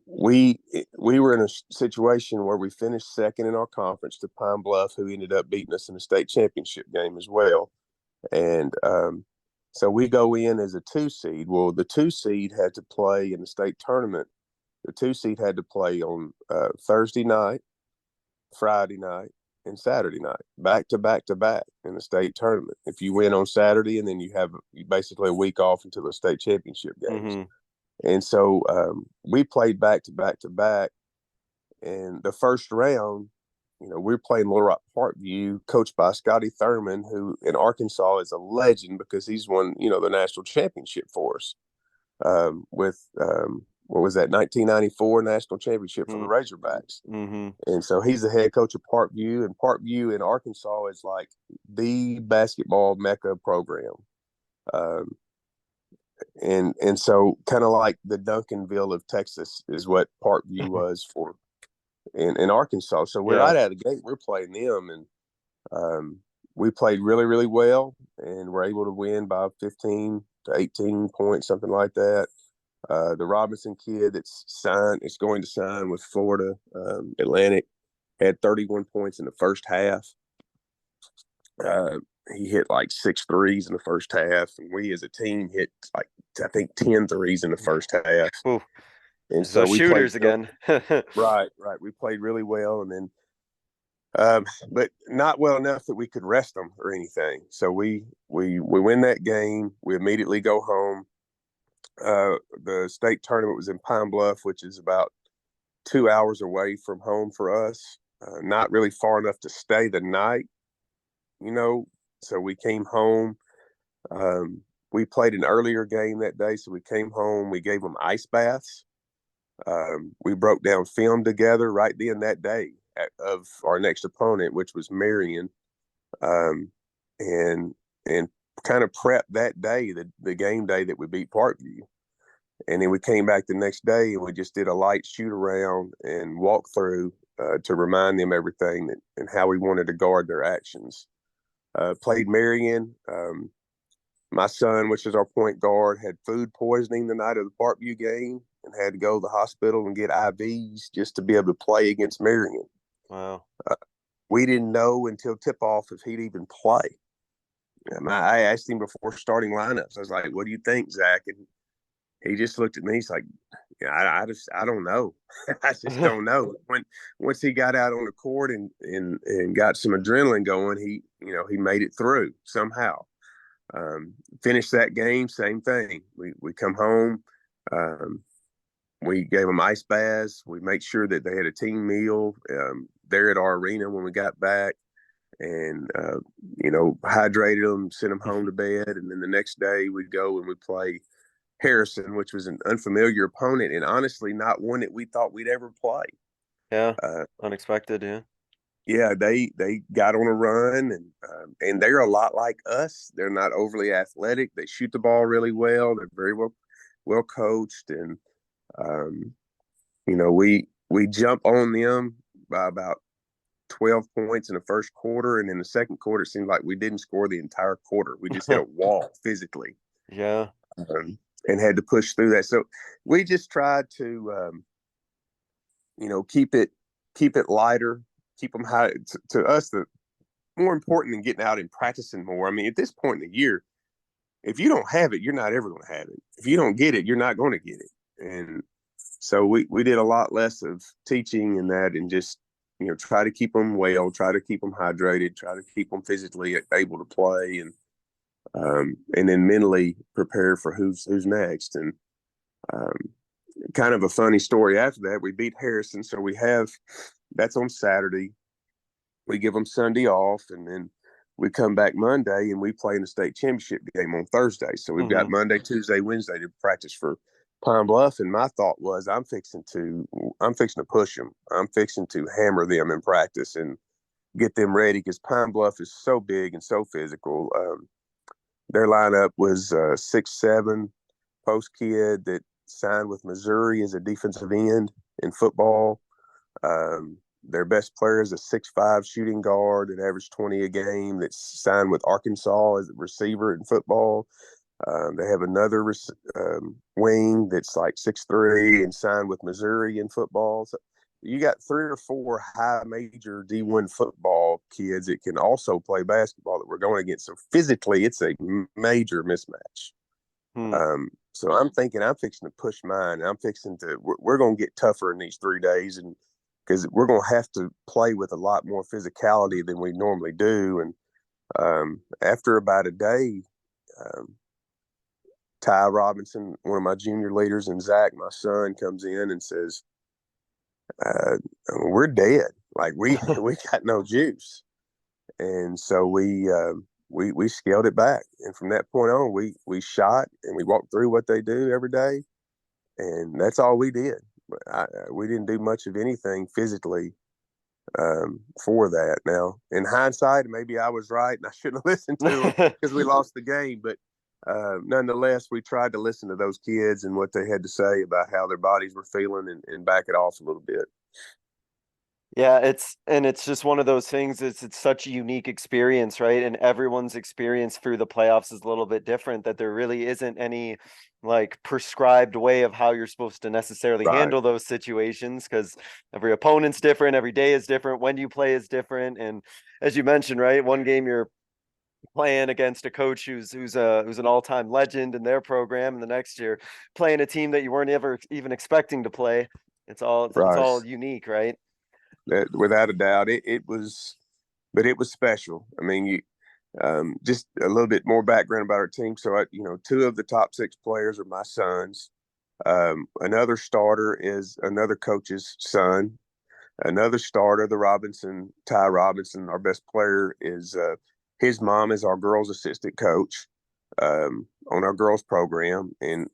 we were in a situation where we finished second in our conference to Pine Bluff, who ended up beating us in the state championship game as well. And so we go in as a 2 seed. Well, the 2 seed had to play in the state tournament. The 2 seed had to play on Thursday night, Friday night, and Saturday night, back to back to back in the state tournament. If you win on Saturday, and then you have basically a week off until the state championship games. Mm-hmm. And so we played back to back to back. And the first round, we're playing Little Rock Parkview, coached by Scotty Thurman, who in Arkansas is a legend because he's won, the national championship for us with, what was that, 1994 national championship for the Razorbacks. Mm-hmm. And so he's the head coach of Parkview, and Parkview in Arkansas is like the basketball mecca program. And so kind of like the Duncanville of Texas is what Parkview was for in Arkansas. So we're right out of the gate, we're playing them, and we played really, really well, and we're able to win by 15 to 18 points, something like that. The Robinson kid is going to sign with Florida Atlantic, had 31 points in the first half. He hit like 6 threes in the first half, and we as a team hit like, I think, 10 threes in the first half. Ooh. And so we shooters played, again. right. We played really well, and then but not well enough that we could rest them or anything. So we win that game. We immediately go home. The state tournament was in Pine Bluff, which is about 2 hours away from home for us. Not really far enough to stay the night, So we came home. We played an earlier game that day, so we came home. We gave them ice baths. We broke down film together right then that day of our next opponent, which was Marion, and kind of prepped that day, the game day that we beat Parkview. And then we came back the next day and we just did a light shoot around and walk through to remind them everything and how we wanted to guard their actions. Played Marion. My son, which is our point guard, had food poisoning the night of the Parkview game and had to go to the hospital and get IVs just to be able to play against Marion. Wow. we didn't know until tip-off if he'd even play. I asked him before starting lineups. I was like, "What do you think, Zach?" And he just looked at me. He's like, "Yeah, I don't know. I just don't know." Once he got out on the court and got some adrenaline going, he made it through somehow. Finished that game, same thing. We come home. We gave them ice baths. We made sure that they had a team meal there at our arena when we got back, and hydrated them, sent them home to bed, and then the next day we'd go and we'd play Harrison, which was an unfamiliar opponent, and honestly not one that we thought we'd ever play. Yeah, unexpected. Yeah. Yeah, they got on a run, and they're a lot like us. They're not overly athletic. They shoot the ball really well. They're very well coached, and we jump on them by about 12 points in the first quarter, and in the second quarter, it seemed like we didn't score the entire quarter. We just hit a wall physically. Yeah, and had to push through that. So we just tried to, keep it lighter. Keep them high. To us, the more important than getting out and practicing more. I mean, at this point in the year, if you don't have it, you're not ever going to have it. If you don't get it, you're not going to get it. And so we did a lot less of teaching and that, and just try to keep them well, try to keep them hydrated, try to keep them physically able to play, and then mentally prepare for who's next. And kind of a funny story after that, we beat Harrison, so that's on Saturday. We give them Sunday off, and then we come back Monday and we play in the state championship game on Thursday. So we've got Monday, Tuesday, Wednesday to practice for Pine Bluff. And my thought was, I'm fixing to push them. I'm fixing to hammer them in practice and get them ready, because Pine Bluff is so big and so physical. Their lineup was 6'7" post kid that signed with Missouri as a defensive end in football. Their best player is a 6'5" shooting guard that averaged 20 a game that's signed with Arkansas as a receiver in football. They have another wing that's like 6'3" and signed with Missouri in football. So you got 3 or 4 high major D1 football kids that can also play basketball that we're going against. So physically, it's a major mismatch. So I'm thinking I'm fixing to push mine. We're going to get tougher in these 3 days, and because we're going to have to play with a lot more physicality than we normally do. And after about a day, Ty Robinson, one of my junior leaders, and Zach, my son, comes in and says, we're dead. Like we got no juice. And so we scaled it back. And from that point on, we shot and we walked through what they do every day. And that's all we did. We didn't do much of anything physically for that. Now, in hindsight, maybe I was right and I shouldn't have listened to them because we lost the game. But nonetheless, we tried to listen to those kids and what they had to say about how their bodies were feeling and back it off a little bit. Yeah, it's just one of those things. It's such a unique experience, right? And everyone's experience through the playoffs is a little bit different, that there really isn't any like prescribed way of how you're supposed to necessarily handle those situations, because every opponent's different, every day is different, when you play is different. And as you mentioned, right, one game you're playing against a coach who's an all-time legend in their program, and the next year playing a team that you weren't ever even expecting to play. It's all unique, right? Without a doubt, it was special. I mean, just a little bit more background about our team. So, 2 of the top 6 players are my sons. Another starter is another coach's son. Another starter, Ty Robinson, our best player, is his mom is our girls' assistant coach on our girls program. And,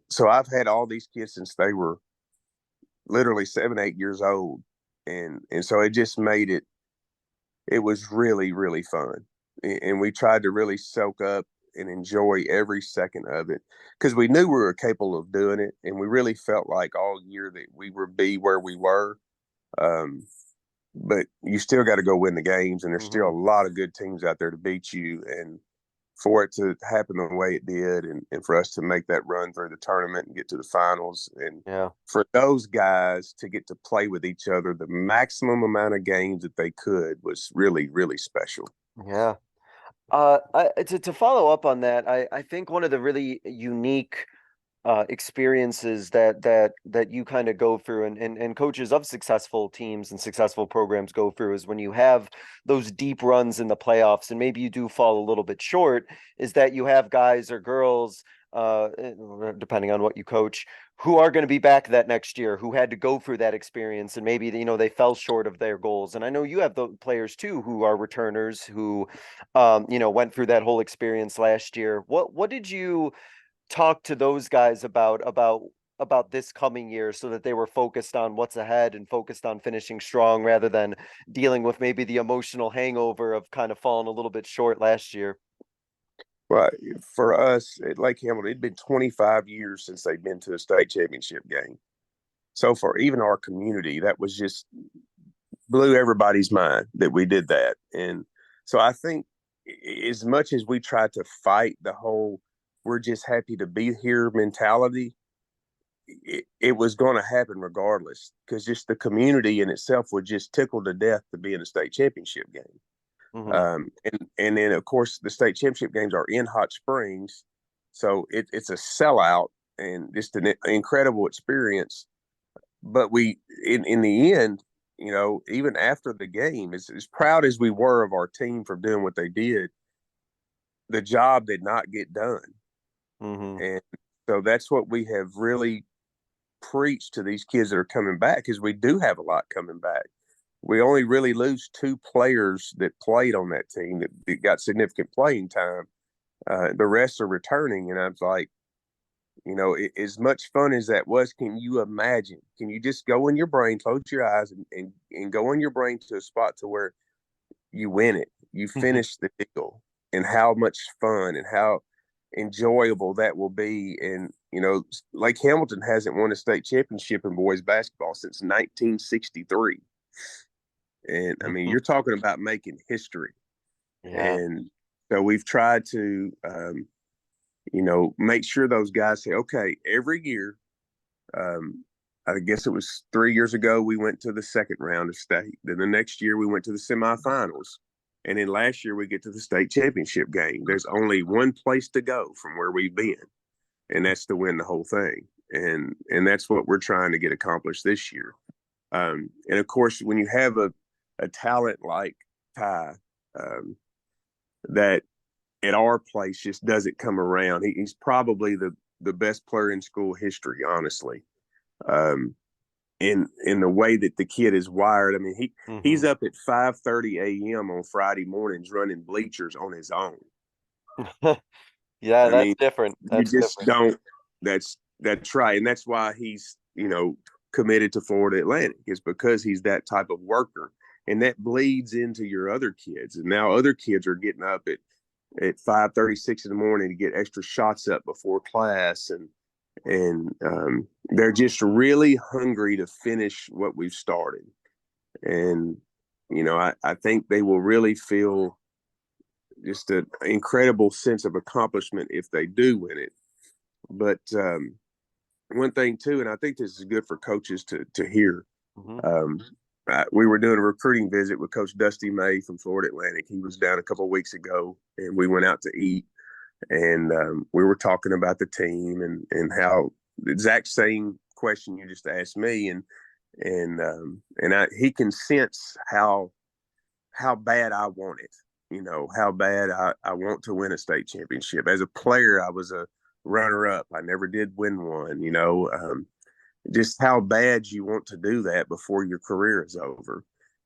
so I've had all these kids since they were literally 7, 8 years old. And so it just made it was really, really fun. And we tried to really soak up and enjoy every second of it, because we knew we were capable of doing it. And we really felt like all year that we would be where we were. But you still got to go win the games, and there's still a lot of good teams out there to beat you. And for it to happen the way it did, and for us to make that run through the tournament and get to the finals, and Yeah. for those guys to get to play with each other the maximum amount of games that they could was really, really special. Yeah. To follow up on that, I think one of the really unique experiences that you kind of go through, and coaches of successful teams and successful programs go through, is when you have those deep runs in the playoffs and maybe you do fall a little bit short, is that you have guys or girls, depending on what you coach, who are going to be back that next year, who had to go through that experience, and maybe they fell short of their goals. And I know you have the players too who are returners who went through that whole experience last year. What did you talk to those guys about this coming year, so that they were focused on what's ahead and focused on finishing strong, rather than dealing with maybe the emotional hangover of kind of falling a little bit short last year? Well, for us at Lake Hamilton, it'd been 25 years since they'd been to a state championship game. So for even our community, that was just blew everybody's mind that we did that. And so I think as much as we tried to fight the whole "we're just happy to be here" mentality, it was going to happen regardless, because just the community in itself would just tickle to death to be in a state championship game. And then of course the state championship games are in Hot Springs, so it's a sellout and just an incredible experience. But we, in the end, even after the game, as proud as we were of our team for doing what they did, the job did not get done. And so that's what we have really preached to these kids that are coming back, because we do have a lot coming back. We only really lose 2 players that played on that team that got significant playing time. The rest are returning, and I was like, as much fun as that was, can you imagine? Can you just go in your brain, close your eyes, and go in your brain to a spot to where you win it, you finish the deal, and how much fun and how enjoyable that will be. And Lake Hamilton hasn't won a state championship in boys basketball since 1963. And I mean, you're talking about making history. Yeah. And so we've tried to, make sure those guys say, okay, every year, I guess it was 3 years ago, we went to the second round of state. Then the next year we went to the semifinals. And then last year we get to the state championship game. There's only one place to go from where we've been, and that's to win the whole thing. And that's what we're trying to get accomplished this year. And of course, when you have a talent like Ty, that at our place just doesn't come around. He's probably the best player in school history, honestly. In the way that the kid is wired. I mean, he's up at 5:30 a.m. on Friday mornings running bleachers on his own. Yeah, I that's mean, different. you That's just different. don't. That's right, and that's why he's committed to Florida Atlantic, is because he's that type of worker, and that bleeds into your other kids. And now other kids are getting up at 5:36 in the morning to get extra shots up before class, and they're just really hungry to finish what we've started. And I think they will really feel just an incredible sense of accomplishment if they do win it. But one thing too, and I think this is good for coaches to hear. We were doing a recruiting visit with Coach Dusty May from Florida Atlantic. He was down a couple of weeks ago, and we went out to eat, and we were talking about the team and how the exact same question you just asked me, and he can sense how bad I want it. How bad I want to win a state championship. As a player, I was a runner-up. I never did win one. Just how bad you want to do that before your career is over.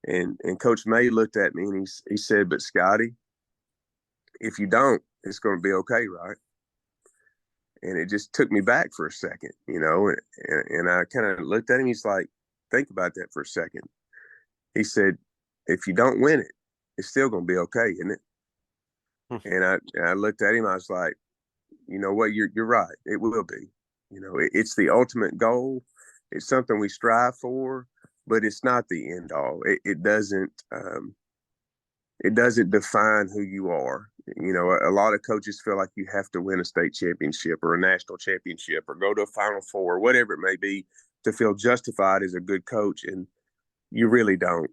And Coach May looked at me and he said, "But Scotty, if you don't, it's going to be okay, right?" And it just took me back for a second, and I kind of looked at him. He's like, "Think about that for a second." He said, "If you don't win it, it's still going to be okay, isn't it?" And I looked at him. I was like, "You know what? You're right. It will be. It's the ultimate goal. It's something we strive for, but it's not the end all. It doesn't it doesn't define who you are. You know, a lot of coaches feel like you have to win a state championship or a national championship or go to a Final Four, whatever it may be, to feel justified as a good coach. And you really don't.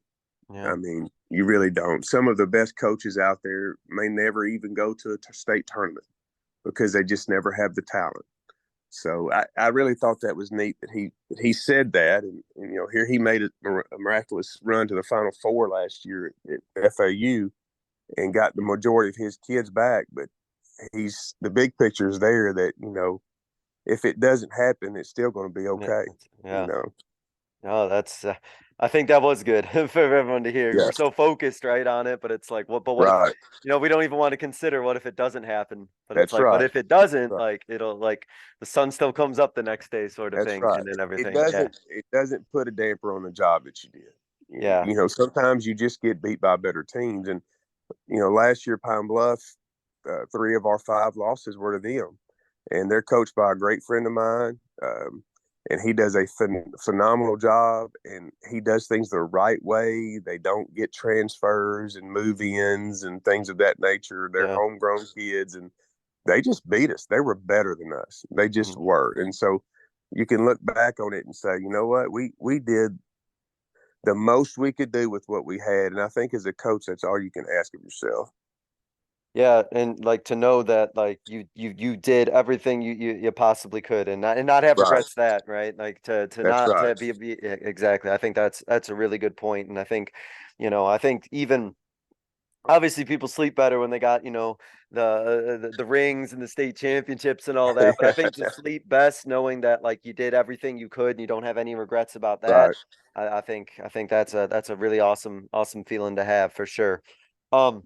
Yeah. I mean, you really don't. Some of the best coaches out there may never even go to a state tournament because they just never have the talent. So I really thought that was neat that he said that, and you know, here he made a miraculous run to the Final Four last year at FAU and got the majority of his kids back. But the big picture is there that, you know, if it doesn't happen, it's still going to be okay. Yeah. You know. No, that's I think that was good for everyone to hear. Yeah. We're so focused right on it, but it's like, what Right. if, you know, we don't even want to consider what if it doesn't happen. But it's That's like, but right. if it doesn't, Right. like it'll like the sun still comes up the next day sort of That's thing, right. and then It everything. Yeah. doesn't put a damper on the job that you did. Yeah. You know, sometimes you just get beat by better teams. And, you know, last year, Pine Bluff, 3 of our 5 losses were to them. And they're coached by a great friend of mine. And he does a phenomenal job, and he does things the right way. They don't get transfers and move-ins and things of that nature. They're homegrown kids, and they just beat us. They were better than us. They just were. And so you can look back on it and say, you know what, we did the most we could do with what we had. And I think as a coach, that's all you can ask of yourself. Yeah, and like to know that like you did everything you possibly could and not have regrets that, right? Like to That's not right. to be exactly. I think that's a really good point. And I think, you know, I think even obviously people sleep better when they got, you know, the rings and the state championships and all that. But I think to sleep best knowing that like you did everything you could and you don't have any regrets about that. Right. I think that's a really awesome feeling to have for sure. Um,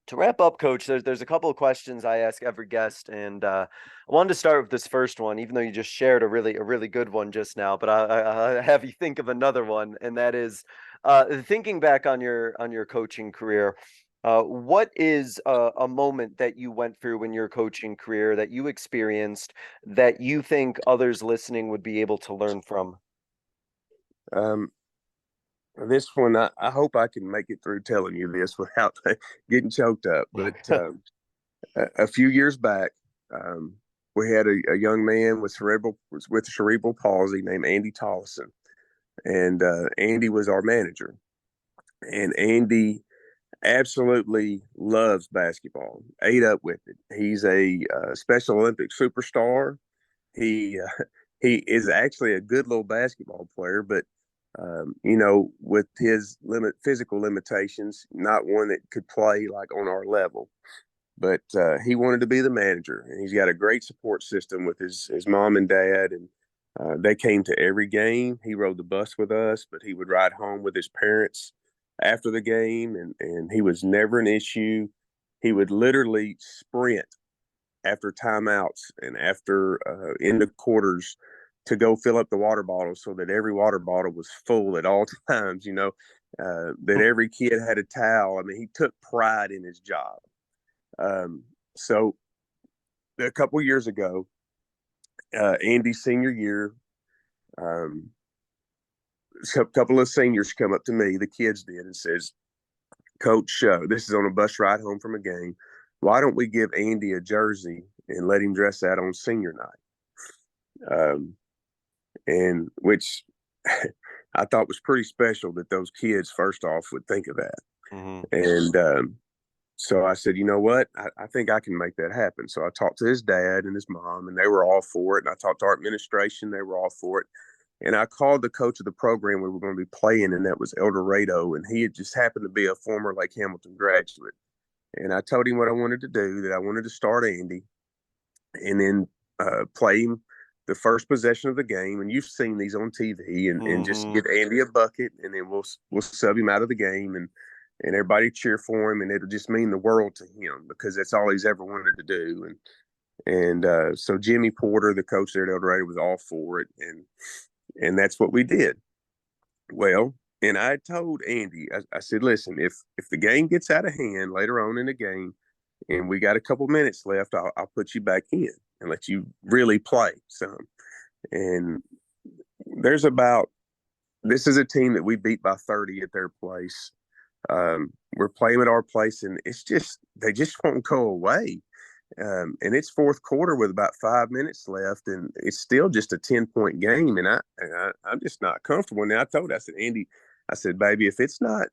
to wrap up, Coach, there's a couple of questions I ask every guest, and I wanted to start with this first one, even though you just shared a really good one just now. But I have you think of another one, and that is thinking back on your coaching career. What is a moment that you went through in your coaching career that you experienced that you think others listening would be able to learn from? Um, this one, I hope I can make it through telling you this without getting choked up. But a few years back, we had a young man with cerebral palsy named Andy Tollison, and Andy was our manager. And Andy absolutely loves basketball, ate up with it. He's a Special Olympic superstar. He he is actually a good little basketball player, but you know, with his physical limitations, not one that could play like on our level. But he wanted to be the manager, and he's got a great support system with his mom and dad, and they came to every game. He rode the bus with us, but he would ride home with his parents after the game, and he was never an issue. He would literally sprint after timeouts and after end of quarters to go fill up the water bottle so that every water bottle was full at all times, you know, that every kid had a towel. I mean, he took pride in his job. So a couple of years ago, Andy's senior year, a couple of seniors come up to me, the kids did, and says, Coach, this is on a bus ride home from a game. Why don't we give Andy a jersey and let him dress that on senior night? And which I thought was pretty special that those kids, first off, would think of that. And so I said, you know what? I think I can make that happen. So I talked to his dad and his mom, and they were all for it. And I talked to our administration. They were all for it. And I called the coach of the program we were going to be playing, and that was El Dorado. And he had just happened to be a former Lake Hamilton graduate. And I told him what I wanted to do, that I wanted to start Andy and then play him the first possession of the game. And you've seen these on TV, and just get Andy a bucket, and then we'll sub him out of the game, and everybody cheer for him, and it'll just mean the world to him because that's all he's ever wanted to do. And so Jimmy Porter, the coach there at El Dorado, was all for it, and that's what we did. Well, and I told Andy, I said, listen, if the game gets out of hand later on in the game, and we got a couple minutes left, I'll put you back in and let you really play some. And this is a team that we beat by 30 at their place. We're playing at our place, and they just won't go away. And it's fourth quarter with about 5 minutes left, and it's still just a 10-point game. And I'm just not comfortable. And I said, Andy, I said, baby, if it's not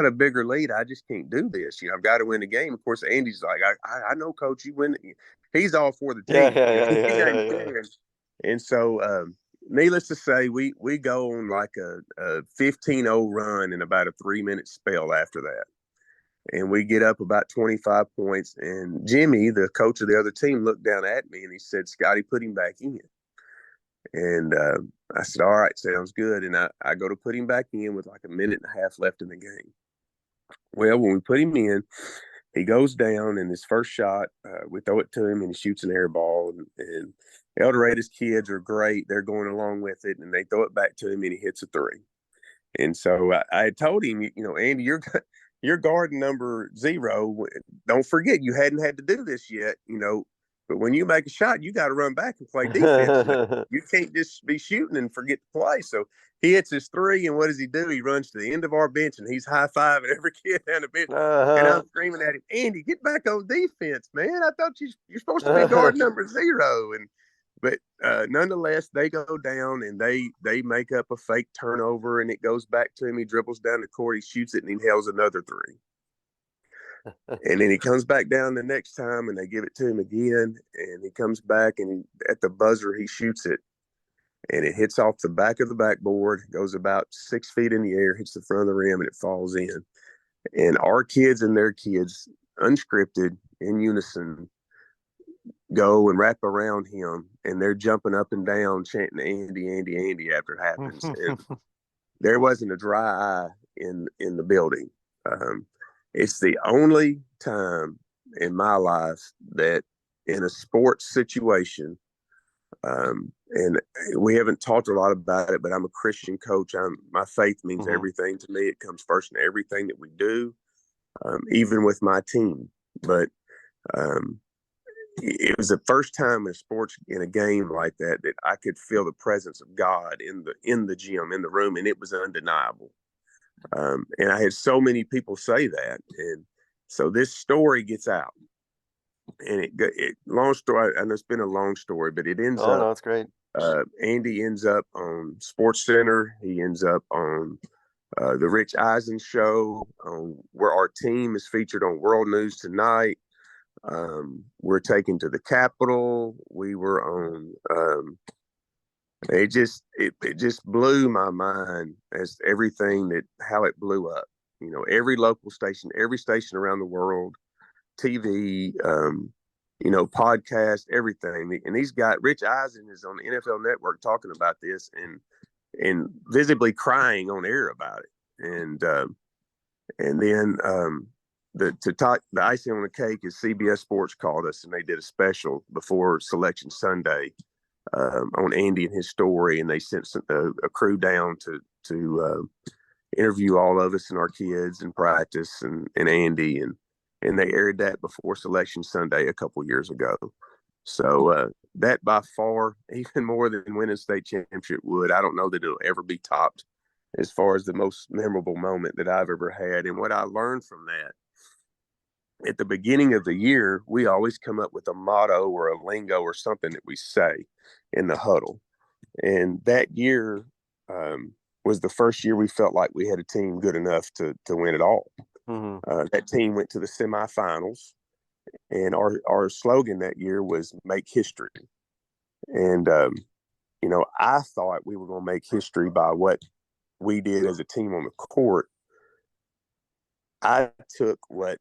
a bigger lead, I just can't do this. I've got to win the game. Of course, Andy's like, I know, coach, you win. He's all for the Yeah, team. yeah. And so, needless to say, we go on like a 15-0 run in about a 3-minute spell after that. And we get up about 25 points. And Jimmy, the coach of the other team, looked down at me and he said, Scotty, put him back in. And I said, all right, sounds good. And I go to put him back in with like a minute and a half left in the game. Well, when we put him in, he goes down, and his first shot, we throw it to him, and he shoots an air ball. And El Dorado's kids are great. They're going along with it, and they throw it back to him, and he hits a three. And so I had told him, Andy, you're guard number 0. Don't forget, you hadn't had to do this yet, But when you make a shot, you got to run back and play defense. You can't just be shooting and forget to play. So he hits his three, and what does he do? He runs to the end of our bench, and he's high-fiving every kid down the bench. And I'm screaming at him, Andy, get back on defense, man. I thought you're supposed to be guard number 0. But nonetheless, they go down, and they make up a fake turnover, and it goes back to him. He dribbles down the court, he shoots it, and he nails another three. And then he comes back down the next time, and they give it to him again, and he comes back, and at the buzzer, he shoots it, and it hits off the back of the backboard, goes about 6 feet in the air, hits the front of the rim, and it falls in. And our kids and their kids, unscripted, in unison, go and wrap around him, and they're jumping up and down, chanting Andy, Andy, Andy after it happens. And there wasn't a dry eye in the building. It's the only time in my life that in a sports situation, and we haven't talked a lot about it, but I'm a Christian coach. My faith means everything to me. It comes first in everything that we do, even with my team. But it was the first time in sports, in a game like that I could feel the presence of God in the gym, in the room, and it was undeniable. And I had so many people say that, and so this story gets out, and it long story. I know it's been a long story, but it ends up. No, it's great. Andy ends up on Sports Center. He ends up on the Rich Eisen show, where our team is featured on World News Tonight. We're taken to the Capitol. We were on. It just blew my mind as everything how it blew up. Every local station, every station around the world, TV, podcast, everything. And these guys, Rich Eisen is on the NFL Network talking about this and visibly crying on air about it. And then the icing on the cake is CBS Sports called us, and they did a special before Selection Sunday on Andy and his story, and they sent a crew down to interview all of us and our kids and practice and Andy, and they aired that before Selection Sunday a couple years ago. So that by far, even more than winning state championship would, I don't know that it'll ever be topped as far as the most memorable moment that I've ever had. And what I learned from that, at the beginning of the year, we always come up with a motto or a lingo or something that we say in the huddle. And that year was the first year we felt like we had a team good enough to win it all. That team went to the semifinals, and our slogan that year was "Make History." And I thought we were going to make history by what we did as a team on the court. I took what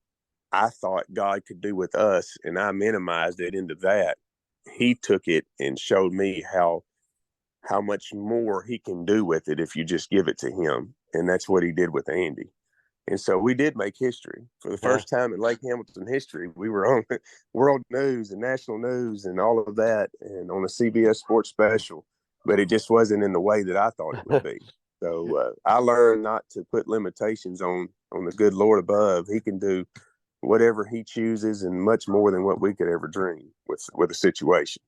I thought God could do with us, and I minimized it into that. He took it and showed me how much more he can do with it if you just give it to him. And that's what he did with Andy. And so we did make history. For the first time in Lake Hamilton history, we were on world news and national news and all of that, and on a CBS Sports special, but it just wasn't in the way that I thought it would be. So I learned not to put limitations on the good Lord above. He can do whatever he chooses and much more than what we could ever dream with a situation.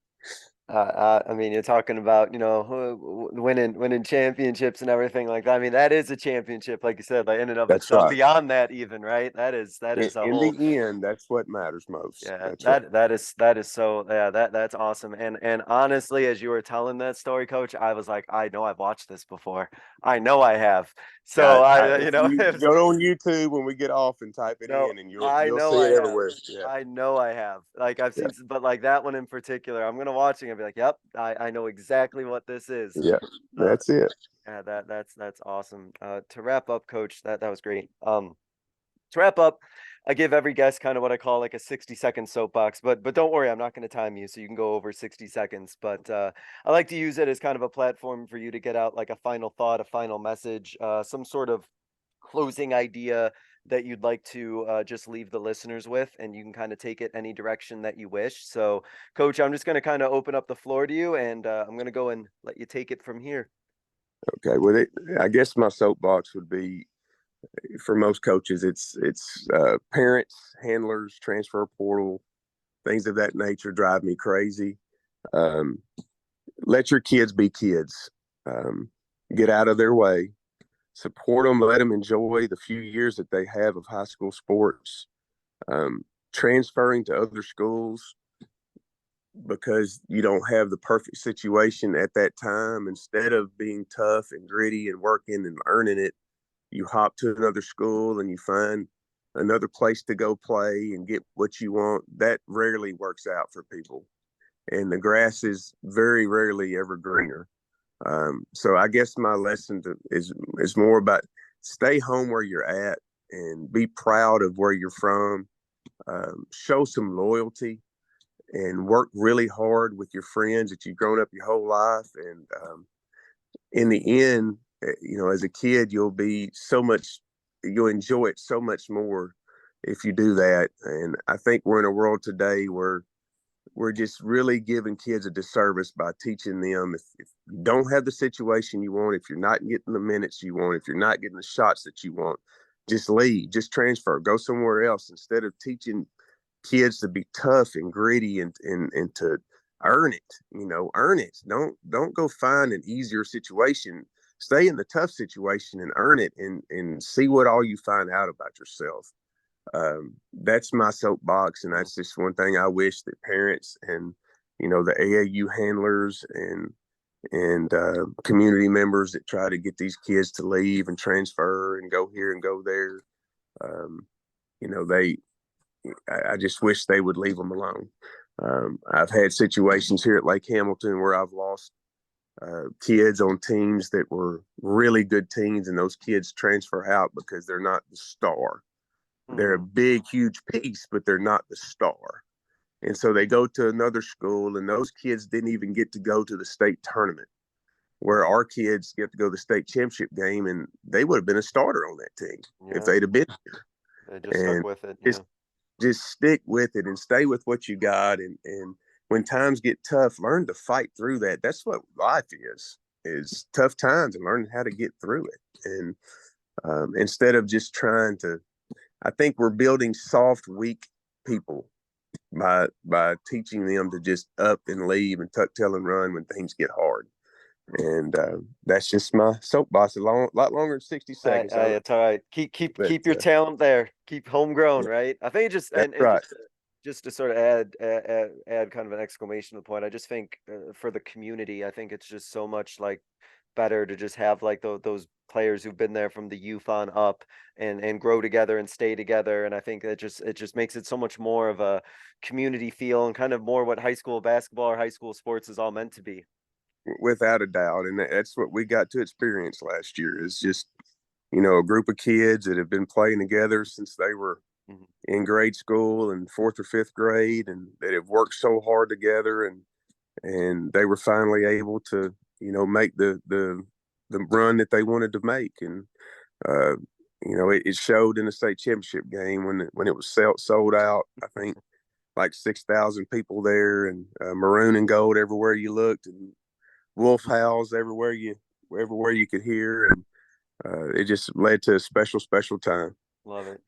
I mean, you're talking about, winning championships and everything like that. I mean, that is a championship, like you said, like in and of That's itself. right. Beyond that, even, right? That is a In whole. the end, that's what matters most. Yeah, That's right. that is so, yeah, that's awesome. And honestly, as you were telling that story, Coach, I was like, I know I've watched this before. I know I have. So If you it was, go on YouTube when we get off and type it no, in, and I you'll know see I it have. everywhere. Yeah, I know I have. Like I've yeah, seen, but like that one in particular, I'm gonna watch it and be like, yep, I know exactly what this is. yeah. Uh, That's it. yeah, that's awesome. To wrap up, Coach, that was great. To wrap up, I give every guest kind of what I call like a 60-second soapbox, but don't worry, I'm not going to time you, so you can go over 60 seconds. But I like to use it as kind of a platform for you to get out like a final thought, a final message, some sort of closing idea that you'd like to just leave the listeners with, and you can kind of take it any direction that you wish. So, Coach, I'm just going to kind of open up the floor to you, and I'm going to go and let you take it from here. Okay. Well, I guess my soapbox would be for most coaches, it's parents, handlers, transfer portal, things of that nature drive me crazy. Um, let your kids be kids. Um, get out of their way. Support them. Let them enjoy the few years that they have of high school sports. Transferring to other schools because you don't have the perfect situation at that time. Instead of being tough and gritty and working and earning it, you hop to another school and you find another place to go play and get what you want. That rarely works out for people. And the grass is very rarely ever greener. So I guess my lesson is more about stay home where you're at and be proud of where you're from. Show some loyalty and work really hard with your friends that you've grown up your whole life. And in the end, as a kid, you'll enjoy it so much more if you do that. And I think we're in a world today where we're just really giving kids a disservice by teaching them if you don't have the situation you want, if you're not getting the minutes you want, if you're not getting the shots that you want, just leave, just transfer, go somewhere else instead of teaching kids to be tough and gritty and to earn it, earn it. Don't go find an easier situation. Stay in the tough situation and earn it and see what all you find out about yourself. That's my soapbox, and that's just one thing I wish that parents and the AAU handlers and community members that try to get these kids to leave and transfer and go here and go there. Um, they I just wish they would leave them alone. I've had situations here at Lake Hamilton where I've lost kids on teams that were really good teams, and those kids transfer out because they're not the star. They're a big, huge piece, but they're not the star. And so they go to another school, and those kids didn't even get to go to the state tournament, where our kids get to go to the state championship game, and they would have been a starter on that team if they'd have been here. They just stuck And with it. it's, just stick with it and stay with what you got. And when times get tough, learn to fight through that. That's what life is tough times and learning how to get through it. And instead of just trying to, I think we're building soft, weak people by teaching them to just up and leave and tuck tail and run when things get hard. And that's just my soapbox. A lot longer than 60 seconds. It's all right. Keep your talent there. Keep homegrown, yeah, right? I think it just that's and right. just to sort of add kind of an exclamation to the point. I just think for the community, I think it's just so much like better to just have like those players who've been there from the youth on up and grow together and stay together. And I think it just makes it so much more of a community feel and kind of more what high school basketball or high school sports is all meant to be. Without a doubt. And that's what we got to experience last year is just, a group of kids that have been playing together since they were in grade school and fourth or fifth grade, and that have worked so hard together, and they were finally able to, make the run that they wanted to make. And, it showed in the state championship game when it was sold out. I think like 6,000 people there, and maroon and gold everywhere you looked, and wolf howls everywhere you could hear, and it just led to a special time. Love it.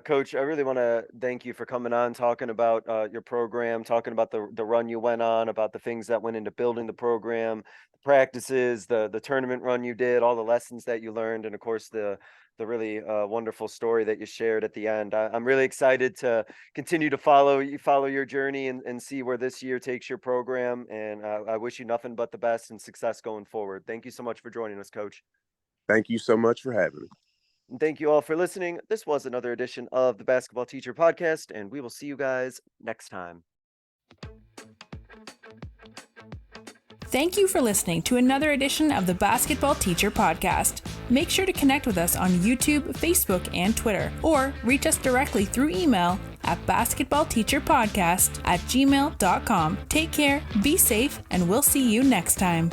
Coach, I really want to thank you for coming on, talking about your program, talking about the run you went on, about the things that went into building the program, the practices, the tournament run you did, all the lessons that you learned, and of course the really wonderful story that you shared at the end. I'm really excited to continue to follow your journey and see where this year takes your program. And I wish you nothing but the best and success going forward. Thank you so much for joining us, Coach. Thank you so much for having me. And thank you all for listening. This was another edition of the Basketball Teacher Podcast, and we will see you guys next time. Thank you for listening to another edition of the Basketball Teacher Podcast. Make sure to connect with us on YouTube, Facebook, and Twitter, or reach us directly through email at basketballteacherpodcast@gmail.com. Take care, be safe, and we'll see you next time.